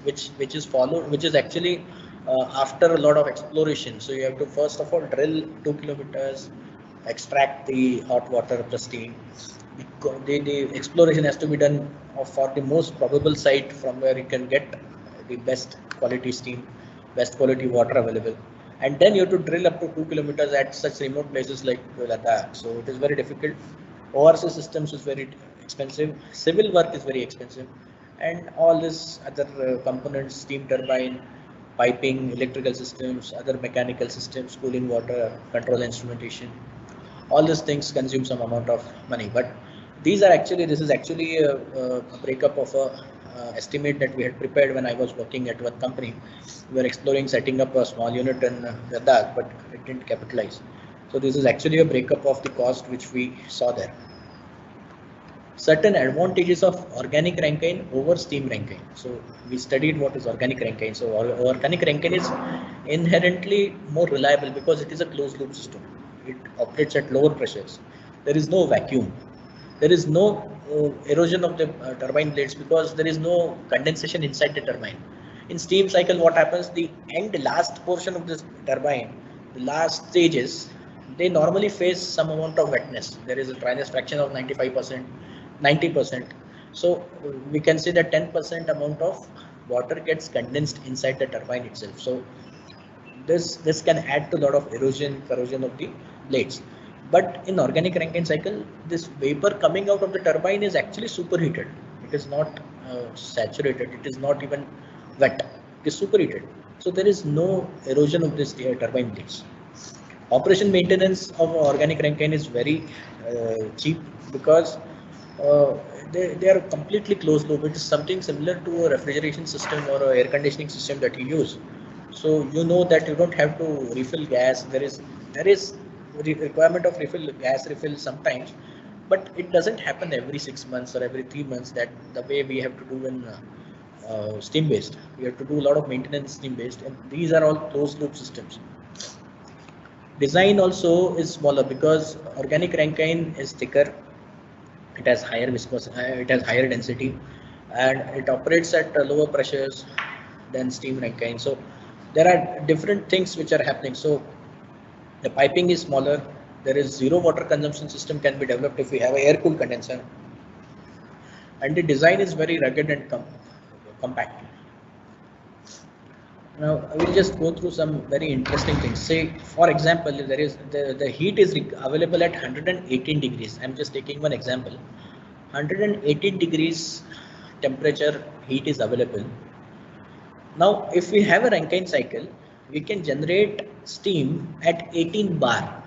which is actually after a lot of exploration. So you have to first of all drill 2 kilometers, extract the hot water of the steam. The exploration has to be done for the most probable site from where you can get the best quality steam, best quality water available. And then you have to drill up to 2 kilometers at such remote places like Ladakh. So it is very difficult. ORC systems is very expensive. Civil work is very expensive. And all this other components, steam turbine, piping, electrical systems, other mechanical systems, cooling water, control instrumentation, all these things consume some amount of money. But this is actually a breakup of a estimate that we had prepared when I was working at one company. We were exploring setting up a small unit in Ladakh, but it didn't capitalize. So this is actually a breakup of the cost which we saw there. Certain advantages of organic Rankine over steam Rankine. So we studied what is organic Rankine. So organic Rankine is inherently more reliable because it is a closed loop system. It operates at lower pressures. There is no vacuum. There is no erosion of the turbine blades because there is no condensation inside the turbine. In steam cycle, what happens? The last portion of this turbine, the last stages, they normally face some amount of wetness. There is a dryness fraction of 95%. 90%. So we can say that 10% amount of water gets condensed inside the turbine itself. So this can add to a lot of corrosion of the blades. But in organic Rankine cycle, this vapor coming out of the turbine is actually superheated. It is not saturated. It is not even wet. It is superheated. So there is no erosion of this turbine blades. Operation maintenance of organic Rankine is very cheap because they are completely closed loop. It is something similar to a refrigeration system or a air conditioning system that you use. So you know that you don't have to refill gas. There is requirement of gas refill sometimes, but it doesn't happen every 6 months or every 3 months that the way we have to do in steam based. We have to do a lot of maintenance steam based, and these are all closed loop systems. Design also is smaller because organic Rankine is thicker. It has higher viscosity, it has higher density, and it operates at lower pressures than steam Rankine. So there are different things which are happening. So the piping is smaller. There is zero water consumption system can be developed if we have an air-cooled condenser, and the design is very rugged and compact. Now I will just go through some very interesting things. Say, for example, there is the heat is available at 118 degrees. I'm just taking one example. 180 degrees temperature heat is available. Now, if we have a Rankine cycle, we can generate steam at 18 bar,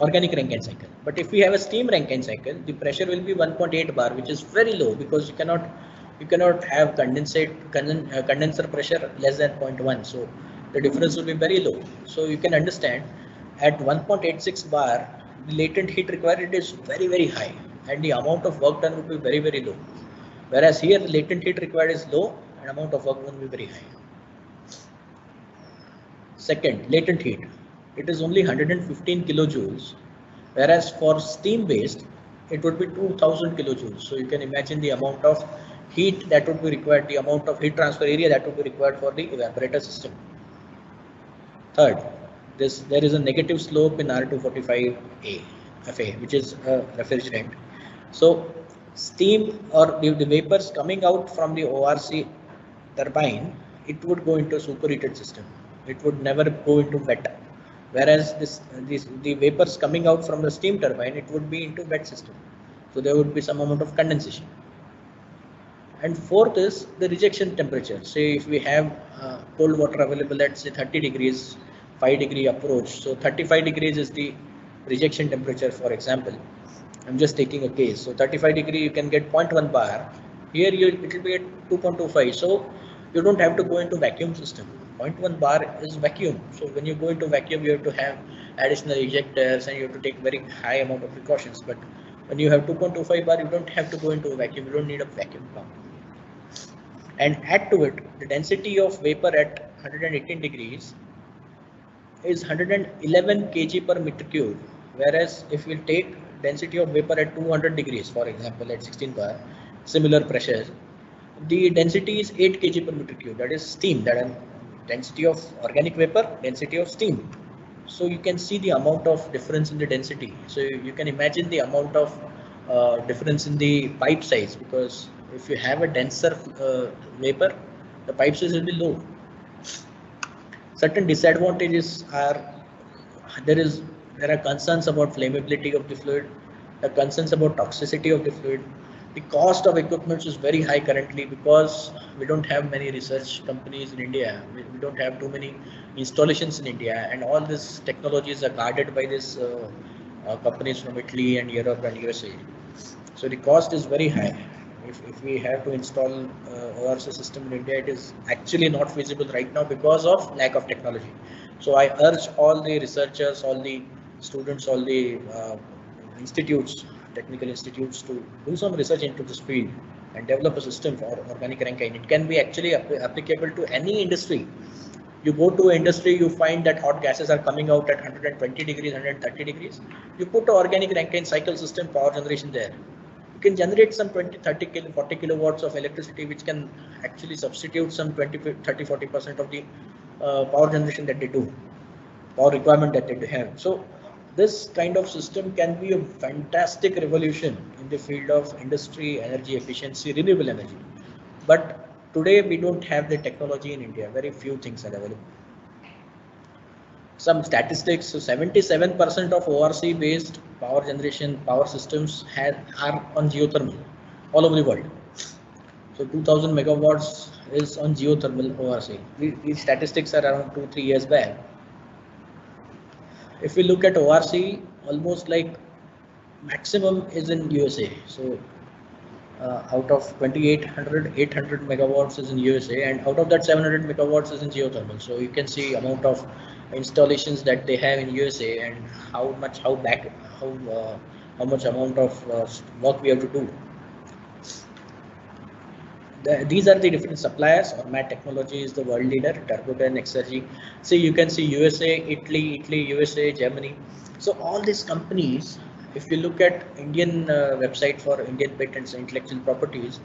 organic Rankine cycle. But if we have a steam Rankine cycle, the pressure will be 1.8 bar, which is very low because you cannot have condenser pressure less than 0.1. So the difference will be very low. So you can understand at 1.86 bar, the latent heat required is very high, and the amount of work done would be very low. Whereas here the latent heat required is low and amount of work will be very high. Second, latent heat. It is only 115 kilojoules, whereas for steam based, it would be 2000 kilojoules. So you can imagine the amount of heat that would be required, the amount of heat transfer area that would be required for the evaporator system. Third, there is a negative slope in R245A FA, which is a refrigerant. So steam or the vapors coming out from the ORC turbine, it would go into a superheated system. It would never go into wet. Whereas the vapors coming out from the steam turbine, it would be into wet system. So there would be some amount of condensation. And fourth is the rejection temperature. Say if we have cold water available at say 30 degrees, 5-degree approach. So 35 degrees is the rejection temperature, for example. I'm just taking a case. So 35 degree you can get 0.1 bar. Here it will be at 2.25. So you don't have to go into vacuum system. 0.1 bar is vacuum. So when you go into vacuum, you have to have additional ejectors and you have to take very high amount of precautions. But when you have 2.25 bar, you don't have to go into a vacuum. You don't need a vacuum pump. And add to it, the density of vapor at 118 degrees is 111 kg per meter cube. Whereas if we take density of vapor at 200 degrees, for example, at 16 bar, similar pressure, the density is 8 kg per meter cube. That is steam. That is density of organic vapor, density of steam. So you can see the amount of difference in the density. So you can imagine the amount of difference in the pipe size, because if you have a denser vapor, the pipe size will be low. Certain disadvantages are there are concerns about flammability of the fluid, the concerns about toxicity of the fluid. The cost of equipment is very high currently because we don't have many research companies in India. We don't have too many installations in India, and all these technologies are guarded by these companies from Italy and Europe and USA. So the cost is very high. If we have to install ORC system in India, it is actually not feasible right now because of lack of technology. So I urge all the researchers, all the students, all the institutes, technical institutes, to do some research into this field and develop a system for organic Rankine. It can be actually applicable to any industry. You go to industry, you find that hot gases are coming out at 120 degrees, 130 degrees. You put an organic Rankine cycle system, power generation there. You can generate some 20, 30, 40 kilowatts of electricity, which can actually substitute some 20, 30, 40% of the power generation that they do, power requirement that they have. So this kind of system can be a fantastic revolution in the field of industry, energy efficiency, renewable energy. But today we don't have the technology in India. Very few things are available. Some statistics: so 77% of ORC based power generation power systems are on geothermal all over the world. So 2000 megawatts is on geothermal ORC. These statistics are around 2-3 years back. If we look at ORC, almost like maximum is in USA. So out of 2800, 800 megawatts is in USA, and out of that 700 megawatts is in geothermal. So you can see amount of installations that they have in USA and how much amount of work we have to do. These are the different suppliers. Ormat Technology is the world leader, Turboden, Exergy. So you can see USA, Italy, USA, Germany. So all these companies, if you look at Indian website for Indian patents and intellectual properties,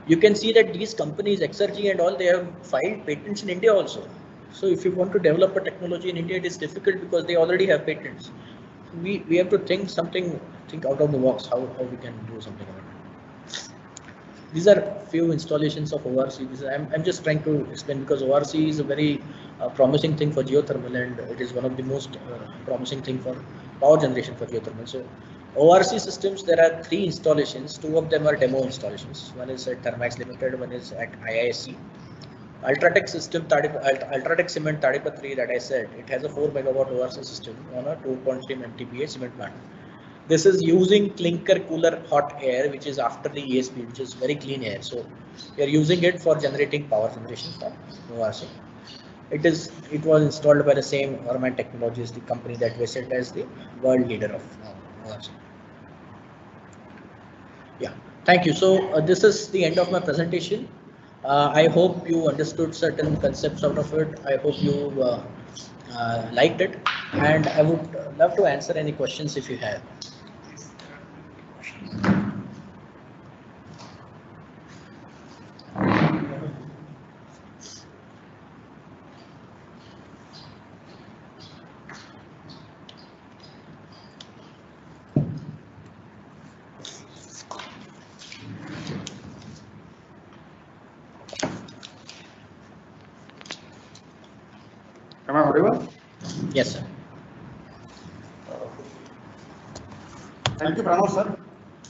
you can see that these companies, Exergy and all, they have filed patents in India also. So if you want to develop a technology in India, it is difficult because they already have patents. We have to think out of the box, how we can do something about it. These are few installations of ORC. I'm just trying to explain because ORC is a very promising thing for geothermal, and it is one of the most promising thing for power generation for geothermal. So ORC systems, there are 3 installations. 2 of them are demo installations. One is at Thermax Limited, one is at IISc. Ultratech system, Ultratech Cement Tadipatri that I said, it has a 4 megawatt ORC system on a 2.3 MTPA cement plant. This is using clinker cooler hot air, which is after the ESP, which is very clean air. So we are using it for generating power generation for ORC. It was installed by the same Orman Technologies, the company that we set as the world leader of ORC. Yeah, thank you. So this is the end of my presentation. I hope you understood certain concepts out of it. I hope you liked it, and I would love to answer any questions if you have. Am I audible? Yes, sir. Thank you, Pranav sir,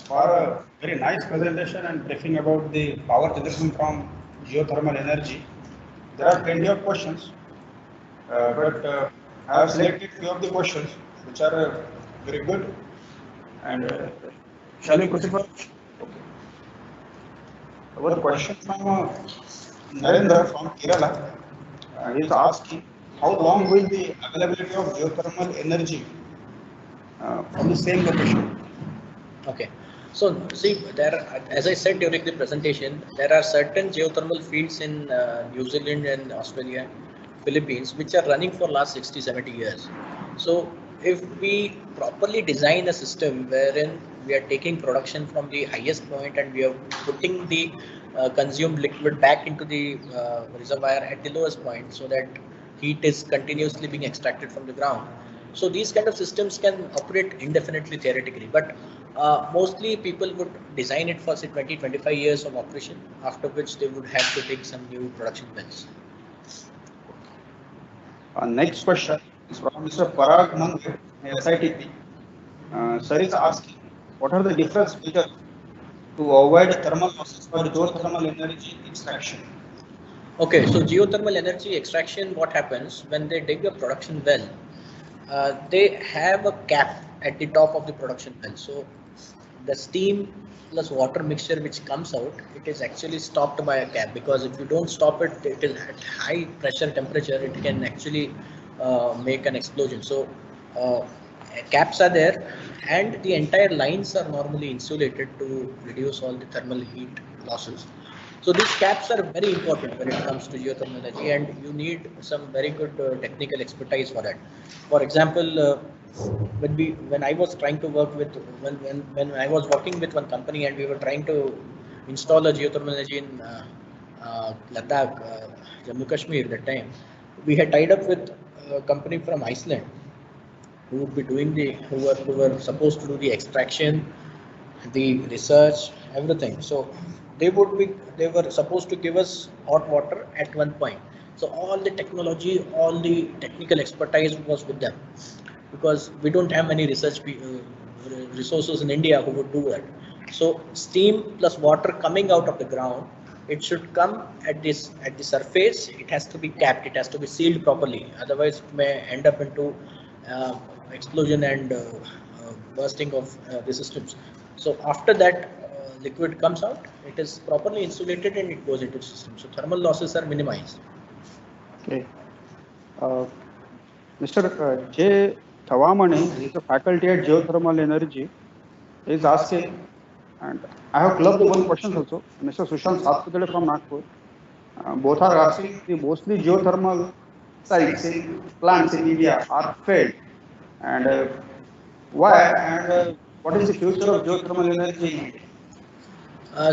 for a very nice presentation and briefing about the power generation from geothermal energy. There are plenty of questions, but I have selected few of the questions which are very good. And shall we proceed? Okay. Our question from Narendra from Kerala is asking, how long will the availability of geothermal energy from the same location? Okay. So see, as I said during the presentation, there are certain geothermal fields in New Zealand and Australia, Philippines, which are running for last 60, 70 years. So if we properly design a system wherein we are taking production from the highest point and we are putting the consumed liquid back into the reservoir at the lowest point, so that heat is continuously being extracted from the ground. So these kind of systems can operate indefinitely theoretically, but mostly people would design it for say 20-25 years of operation, after which they would have to take some new production wells. Next question is from Mr. Parag Mangal, SITP. Sir is asking, what are the difference features to avoid thermal losses for geothermal energy extraction? Okay, so geothermal energy extraction, what happens when they dig a production well? They have a cap at the top of the production well. So the steam plus water mixture which comes out, it is actually stopped by a cap, because if you don't stop it, it is at high pressure temperature, it can actually make an explosion. So caps are there, and the entire lines are normally insulated to reduce all the thermal heat losses. So these caps are very important when it comes to geothermal energy, and you need some very good technical expertise for that. For example, when I was trying to work with when I was working with one company and we were trying to install a geothermal energy in Ladakh, Jammu Kashmir, that time we had tied up with a company from Iceland who would be doing who were supposed to do the extraction, the research, everything. So they were supposed to give us hot water at one point. So all the technology, all the technical expertise was with them, because we don't have many research resources in India who would do that. So steam plus water coming out of the ground, it should come at the surface. It has to be capped. It has to be sealed properly. Otherwise, it may end up into explosion and bursting of the systems. So after that liquid comes out, it is properly insulated and it goes into the system. So thermal losses are minimized. Okay. Mr. J. Thawamani is a faculty at Geothermal Energy. He is asking, and I have clubbed one question also. Mr. Sushant Satpudale from Nagpur. Both are asking, the mostly geothermal sites in plants in India are failed, and why, and what is the future of geothermal energy in India?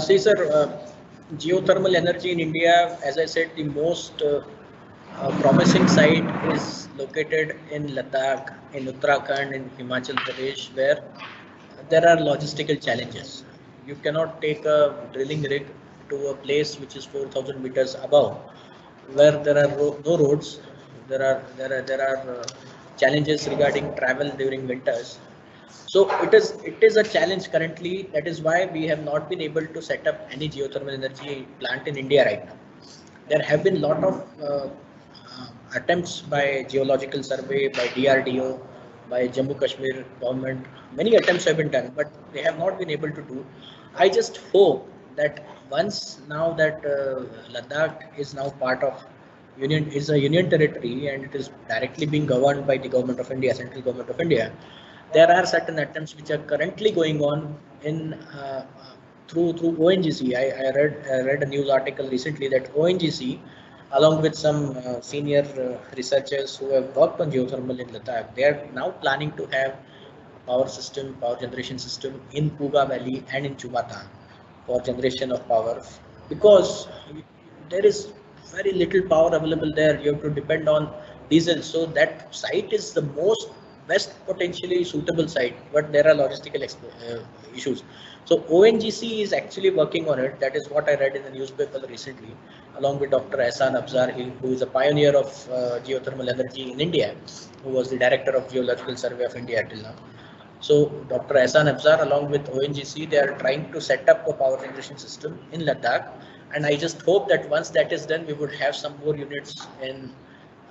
See, sir, geothermal energy in India, as I said, the most promising site is located in Ladakh, in Uttarakhand, in Himachal Pradesh, where there are logistical challenges. You cannot take a drilling rig to a place which is 4,000 meters above, where there are no roads. There are challenges regarding travel during winters. So it is a challenge currently. That is why we have not been able to set up any geothermal energy plant in India right now. There have been lot of attempts by Geological Survey, by DRDO, by Jammu Kashmir government. Many attempts have been done, but they have not been able to do. I just hope that once now that Ladakh is now part of is a union territory and it is directly being governed by the government of India, central government of India. There are certain attempts which are currently going on in through ONGC. I read a news article recently that ONGC, along with some senior researchers who have worked on geothermal in Ladakh, they are now planning to have power generation system in Puga Valley and in Chumata for generation of power, because there is very little power available there. You have to depend on diesel. So that site is the most best potentially suitable site, but there are logistical issues. So ONGC is actually working on it. That is what I read in the newspaper recently, along with Dr. Ehsan Afzar, who is a pioneer of geothermal energy in India, who was the director of Geological Survey of India till now. So Dr. Ehsan Afzar, along with ONGC, they are trying to set up a power generation system in Ladakh, and I just hope that once that is done, we would have some more units in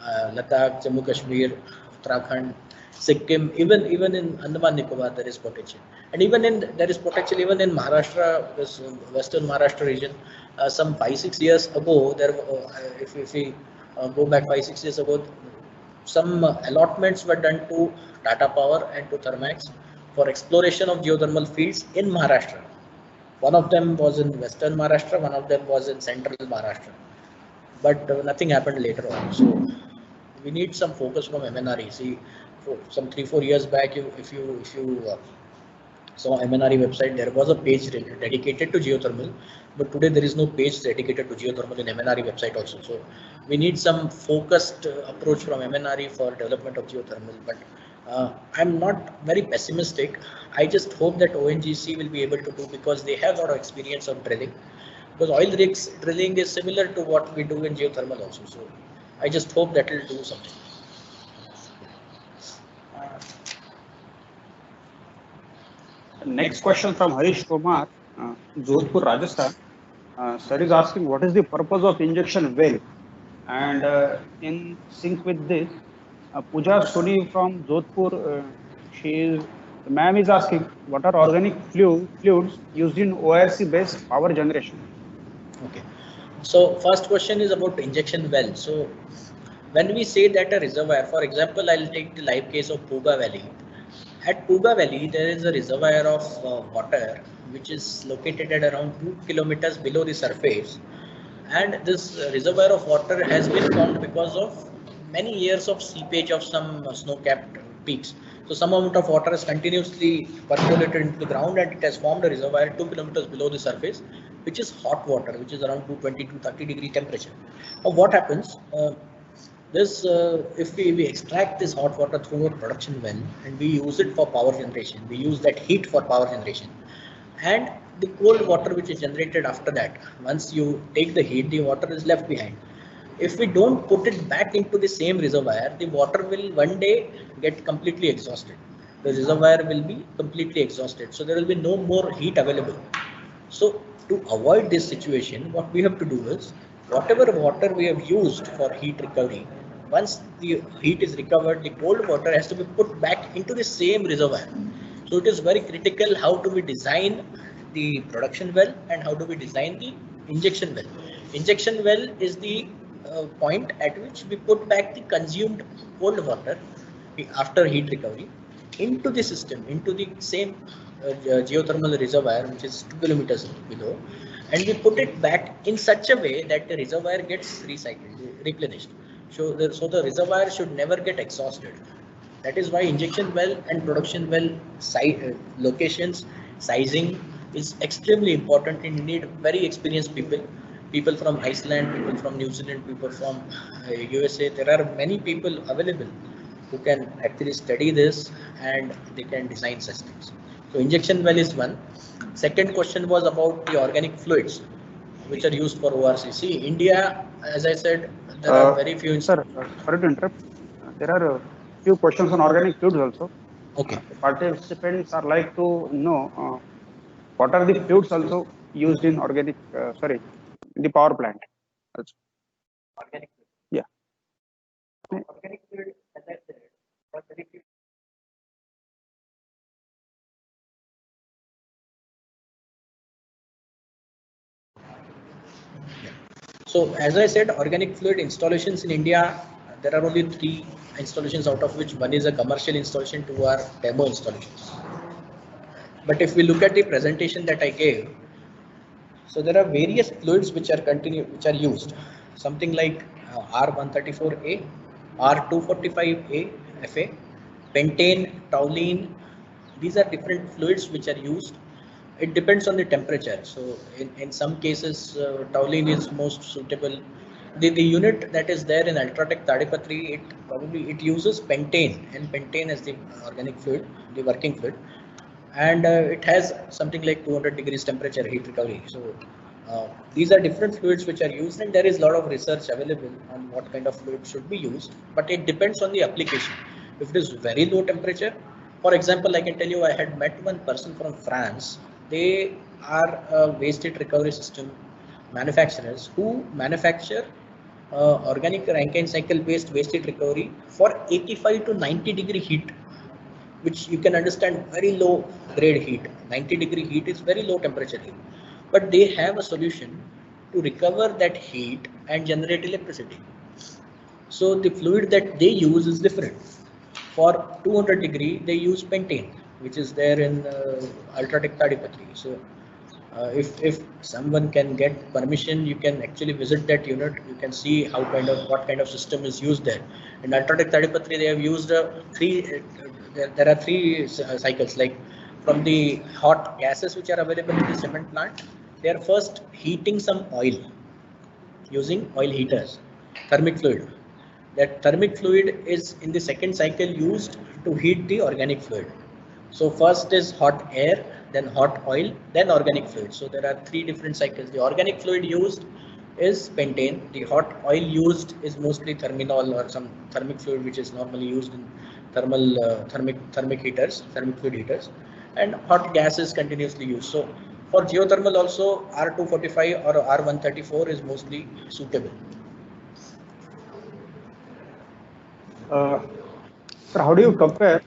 Ladakh, Jammu Kashmir, Uttarakhand, Sikkim, even in Andaman Nicobar there is potential, and there is potential even in Maharashtra, this Western Maharashtra region. Some 5-6 years ago, if we go back 5-6 years ago, some allotments were done to Tata Power and to Thermax for exploration of geothermal fields in Maharashtra. One of them was in Western Maharashtra, one of them was in Central Maharashtra, but nothing happened later on. So we need some focus from MNRE. See, for some 3-4 years back, if you saw MNRE website, there was a page dedicated to geothermal, but today there is no page dedicated to geothermal in MNRE website also. So we need some focused approach from MNRE for development of geothermal. But I'm not very pessimistic. I just hope that ONGC will be able to do, because they have a lot of experience of drilling. Because oil rigs drilling is similar to what we do in geothermal also. So I just hope that will do something. Next question from Harish Kumar, Jodhpur, Rajasthan. Sir is asking, what is the purpose of injection well? And in sync with this, Pooja Soni from Jodhpur, ma'am is asking, what are organic fluids used in ORC-based power generation? Okay. So first question is about injection well. So when we say that a reservoir, for example, I'll take the live case of Puga Valley. At Puga Valley, there is a reservoir of water which is located at around 2 kilometers below the surface, and this reservoir of water has been formed because of many years of seepage of some snow-capped peaks. So some amount of water is continuously percolated into the ground, and it has formed a reservoir 2 kilometers below the surface, which is hot water, which is around 220 to 30 degree temperature. Now what happens? If we extract this hot water through a production well and we use it for power generation, we use that heat for power generation, and the cold water which is generated after that, once you take the heat, the water is left behind. If we don't put it back into the same reservoir, the water will one day get completely exhausted. The reservoir will be completely exhausted, so there will be no more heat available. So to avoid this situation, what we have to do is, whatever water we have used for heat recovery, once the heat is recovered, the cold water has to be put back into the same reservoir. So it is very critical how do we design the production well and how do we design the injection well. Injection well is the point at which we put back the consumed cold water after heat recovery into the system, into the same geothermal reservoir, which is 2 kilometers below, and we put it back in such a way that the reservoir gets recycled, replenished. So the reservoir should never get exhausted. That is why injection well and production well locations, sizing is extremely important, and you need very experienced people from Iceland, people from New Zealand, people from USA. There are many people available who can actually study this and they can design such things. So injection well is one. Second question was about the organic fluids which are used for ORC. See, India, as I said, there are very few. Sir, sorry to interrupt. There are a few questions on organic fluids also. Okay. Participants are like to know what are the fluids also used in organic, in the power plant. Also. Organic fluid. Yeah. Organic fluid, as I said, are very few. So as I said, organic fluid installations in India, there are only 3 installations, out of which one is a commercial installation, 2 are demo installations. But if we look at the presentation that I gave, so there are various fluids which are used, something like R134A, R245A FA, pentane, toluene. These are different fluids which are used. It depends on the temperature. So in some cases, toluene is most suitable. The unit that is there in Ultratech Tadipatri, it uses pentane, and pentane as the organic fluid, the working fluid, and it has something like 200 degrees temperature heat recovery. So these are different fluids which are used, and there is a lot of research available on what kind of fluid should be used, but it depends on the application. If it is very low temperature, for example, I can tell you, I had met one person from France. They are waste heat recovery system manufacturers who manufacture organic Rankine cycle based waste heat recovery for 85 to 90 degree heat, which you can understand very low grade heat. 90-degree heat is very low temperature heat, but they have a solution to recover that heat and generate electricity. So the fluid that they use is different. For 200 degree, they use pentane, which is there in Ultratech Tadipatri. So if someone can get permission, you can actually visit that unit. You can see what kind of system is used there. In Ultratech Tadipatri, they have used there are 3 cycles, like from the hot gases which are available in the cement plant. They are first heating some oil using oil heaters, thermic fluid. That thermic fluid is in the second cycle used to heat the organic fluid. So first is hot air, then hot oil, then organic fluid. So there are 3 different cycles. The organic fluid used is pentane. The hot oil used is mostly therminol or some thermic fluid which is normally used in thermic heaters, thermic fluid heaters, and hot gas is continuously used. So for geothermal also, R245 or R134 is mostly suitable. Sir, how do you compare?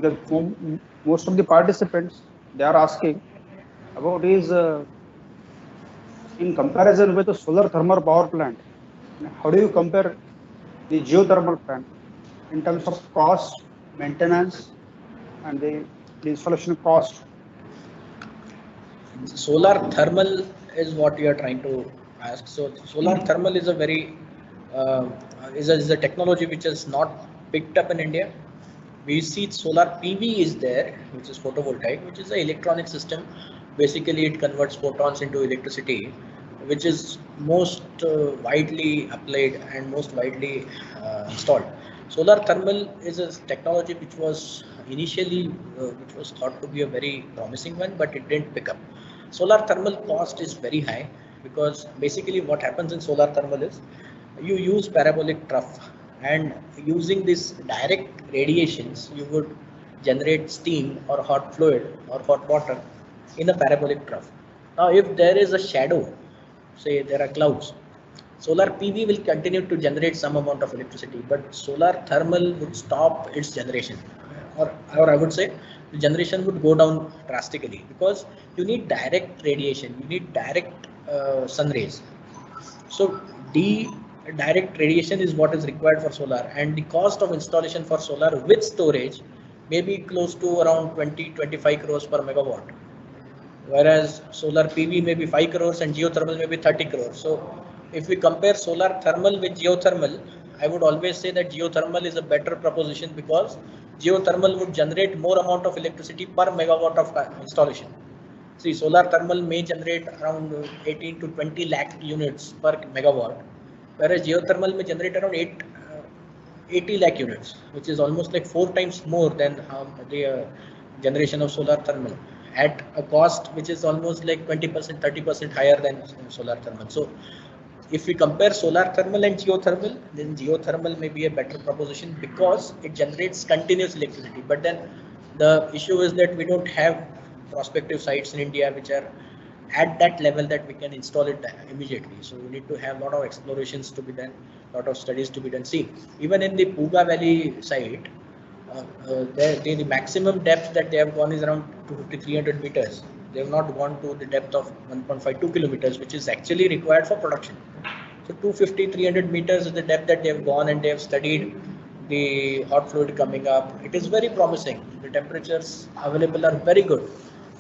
Because most of the participants, they are asking about is in comparison with the solar thermal power plant. How do you compare the geothermal plant in terms of cost, maintenance, and the installation cost? Solar thermal is what you are trying to ask. So solar thermal is a very is a technology which is not picked up in India. We see solar PV is there, which is photovoltaic, which is an electronic system. Basically, it converts photons into electricity, which is most widely applied and most widely installed. Solar thermal is a technology which was initially which was thought to be a very promising one, but it didn't pick up. Solar thermal cost is very high because basically what happens in solar thermal is you use parabolic trough, and using this direct radiations you would generate steam or hot fluid or hot water in a parabolic trough. Now if there is a shadow, say there are clouds, solar PV will continue to generate some amount of electricity, but solar thermal would stop its generation, or I would say the generation would go down drastically because you need direct radiation, you need direct sun rays. So direct radiation is what is required for solar, and the cost of installation for solar with storage may be close to around 20-25 crores per megawatt, whereas solar PV may be 5 crores and geothermal may be 30 crores. So if we compare solar thermal with geothermal, I would always say that geothermal is a better proposition because geothermal would generate more amount of electricity per megawatt of installation. See, solar thermal may generate around 18 to 20 lakh units per megawatt, whereas geothermal may generate around 80 lakh units, which is almost like 4 times more than the generation of solar thermal at a cost which is almost like 20%, 30% higher than solar thermal. So if we compare solar thermal and geothermal, then geothermal may be a better proposition because it generates continuous electricity. But then The issue is that we don't have prospective sites in India which are at that level that we can install it immediately. So we need to have a lot of explorations to be done, a lot of studies to be done. See, even in the Puga Valley site, the maximum depth that they have gone is around 250-300 meters. They have not gone to the depth of 1.52 kilometers, which is actually required for production. So 250-300 meters is the depth that they have gone, and they have studied the hot fluid coming up. It is very promising. The temperatures available are very good.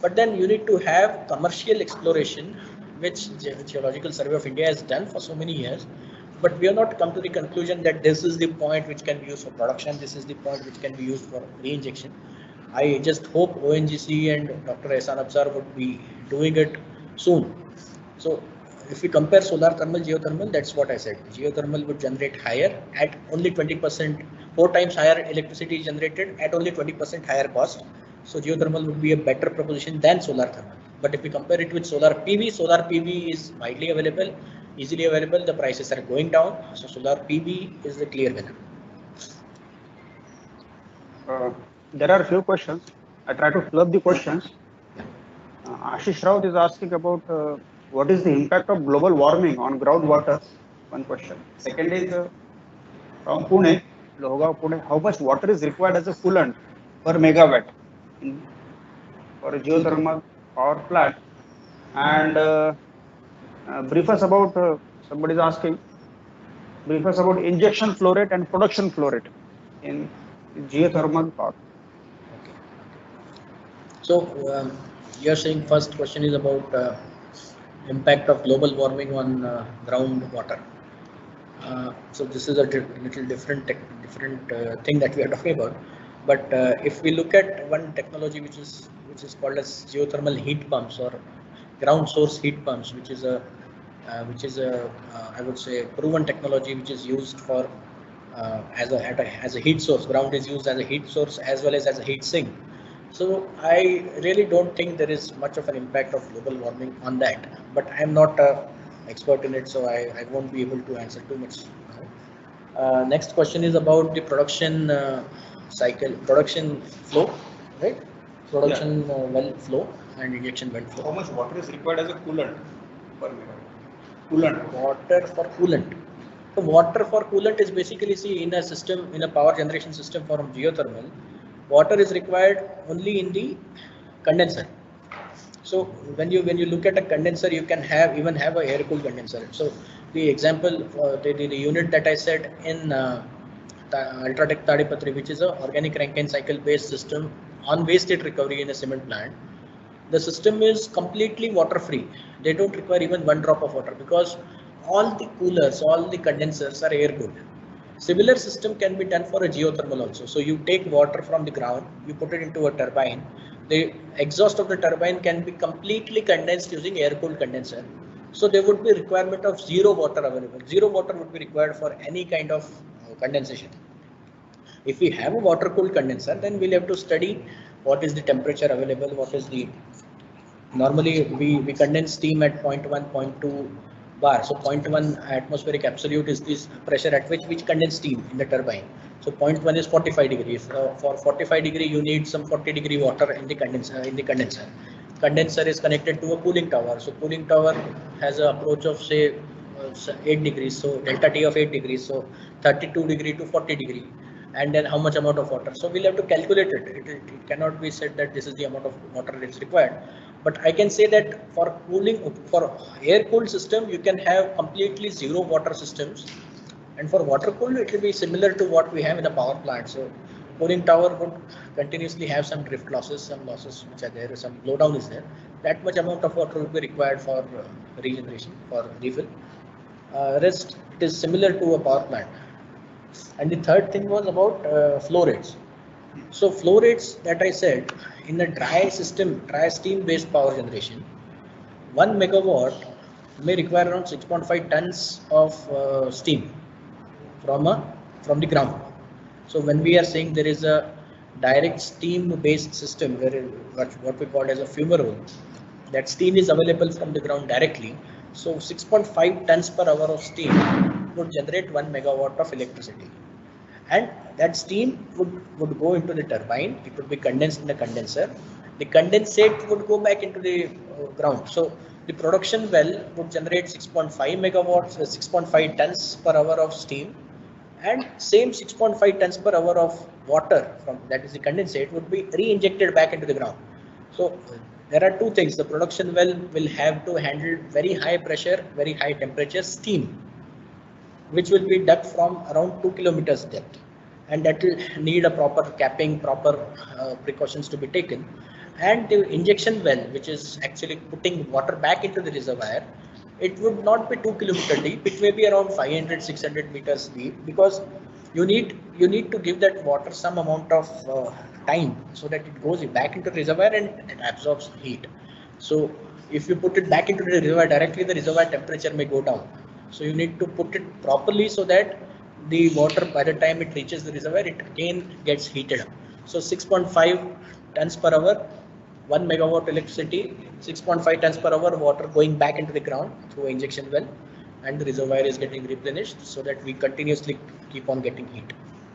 But then you need to have commercial exploration, which Geological Survey of India has done for so many years. But we have not come to the conclusion that this is the point which can be used for production, this is the point which can be used for reinjection. I just hope ONGC and Dr. Ehsan Afzal would be doing it soon. So if we compare solar thermal, geothermal, that's what I said. Geothermal would generate higher at only 20%, 4 times higher electricity generated at only 20% higher cost. So geothermal would be a better proposition than solar thermal. But if we compare it with solar PV is widely available, easily available, the prices are going down. So solar PV is the clear winner. There are a few questions. I try to club the questions. Ashish Raut is asking about what is the impact of global warming on groundwater? One question. Second is from Pune, Lohgaon, Pune, how much water is required as a coolant per megawatt for a geothermal power plant? And brief us about, somebody is asking, brief us about injection flow rate and production flow rate in geothermal power. Okay. So you're saying first question is about impact of global warming on groundwater. So this is a little different thing that we are talking about. But if we look at one technology which is called as geothermal heat pumps or ground source heat pumps, which is a I would say proven technology which is used for as a heat source. Ground is used as a heat source as well as a heat sink. So I really don't think there is much of an impact of global warming on that. But I am not an expert in it, so I won't be able to answer too much. Next question is about the production cycle, production flow, right? Production well flow and injection well flow. How much water is required as a coolant per megawatt? Coolant. Water for coolant. So water for coolant is basically, see, in a system, in a power generation system for geothermal, water is required only in the condenser. So when you look at a condenser, you can even have a air cooled condenser. So the example, the unit that I said in Ultratech Tadipatri, which is a organic Rankine cycle based system on waste heat recovery in a cement plant, the system is completely water free. They don't require even one drop of water because all the coolers, all the condensers are air cooled. Similar system can be done for a geothermal also. So you take water from the ground, you put it into a turbine. The exhaust of the turbine can be completely condensed using air cooled condenser. So there would be requirement of zero water available. Zero water would be required for any kind of condensation. If we have a water cooled condenser, then we'll have to study what is the temperature available, what is the, normally we condense steam at 0.1, 0.2 bar. So 0.1 atmospheric absolute is this pressure at which we condense steam in the turbine. So 0.1 is 45 degrees. For 45 degree, you need some 40 degree water in the condenser. Condenser is connected to a cooling tower. So cooling tower has an approach of say 8 degrees. So delta T of 8 degrees. So 32 degree to 40 degree. And then how much amount of water. So we'll have to calculate it. It cannot be said that this is the amount of water that is required. But I can say that for cooling, for air cooled system, you can have completely zero water systems. And for water cooled, it will be similar to what we have in a power plant. So cooling tower would continuously have some drift losses, some losses which are there, some blowdown is there. That much amount of water will be required for regeneration, for refill. Rest, it is similar to a power plant. And the third thing was about flow rates. So flow rates that I said in the dry system, dry steam based power generation, 1 megawatt may require around 6.5 tons of steam from the ground. So when we are saying there is a direct steam based system where what we call as a fumarole, that steam is available from the ground directly. So 6.5 tons per hour of steam would generate 1 megawatt of electricity. and that steam would go into the turbine. It would be condensed in the condenser. The condensate would go back into the ground. So the production well would generate 6.5 megawatts, 6.5 tons per hour of steam, and same 6.5 tons per hour of water from that is the condensate would be re-injected back into the ground. So there are two things. The production well will have to handle very high pressure, very high temperature steam, which will be dug from around 2 kilometers depth, and that will need a proper capping, proper precautions to be taken. And the injection well, which is actually putting water back into the reservoir, it would not be 2 kilometer deep. It may be around 500, 600 meters deep, because you need to give that water some amount of time so that it goes back into the reservoir and it absorbs heat. So if you put it back into the reservoir directly, the reservoir temperature may go down. So you need to put it properly so that the water, by the time it reaches the reservoir, it again gets heated up. So 6.5 tons per hour, 1 megawatt electricity, 6.5 tons per hour water going back into the ground through injection well, and the reservoir is getting replenished so that we continuously keep on getting heat.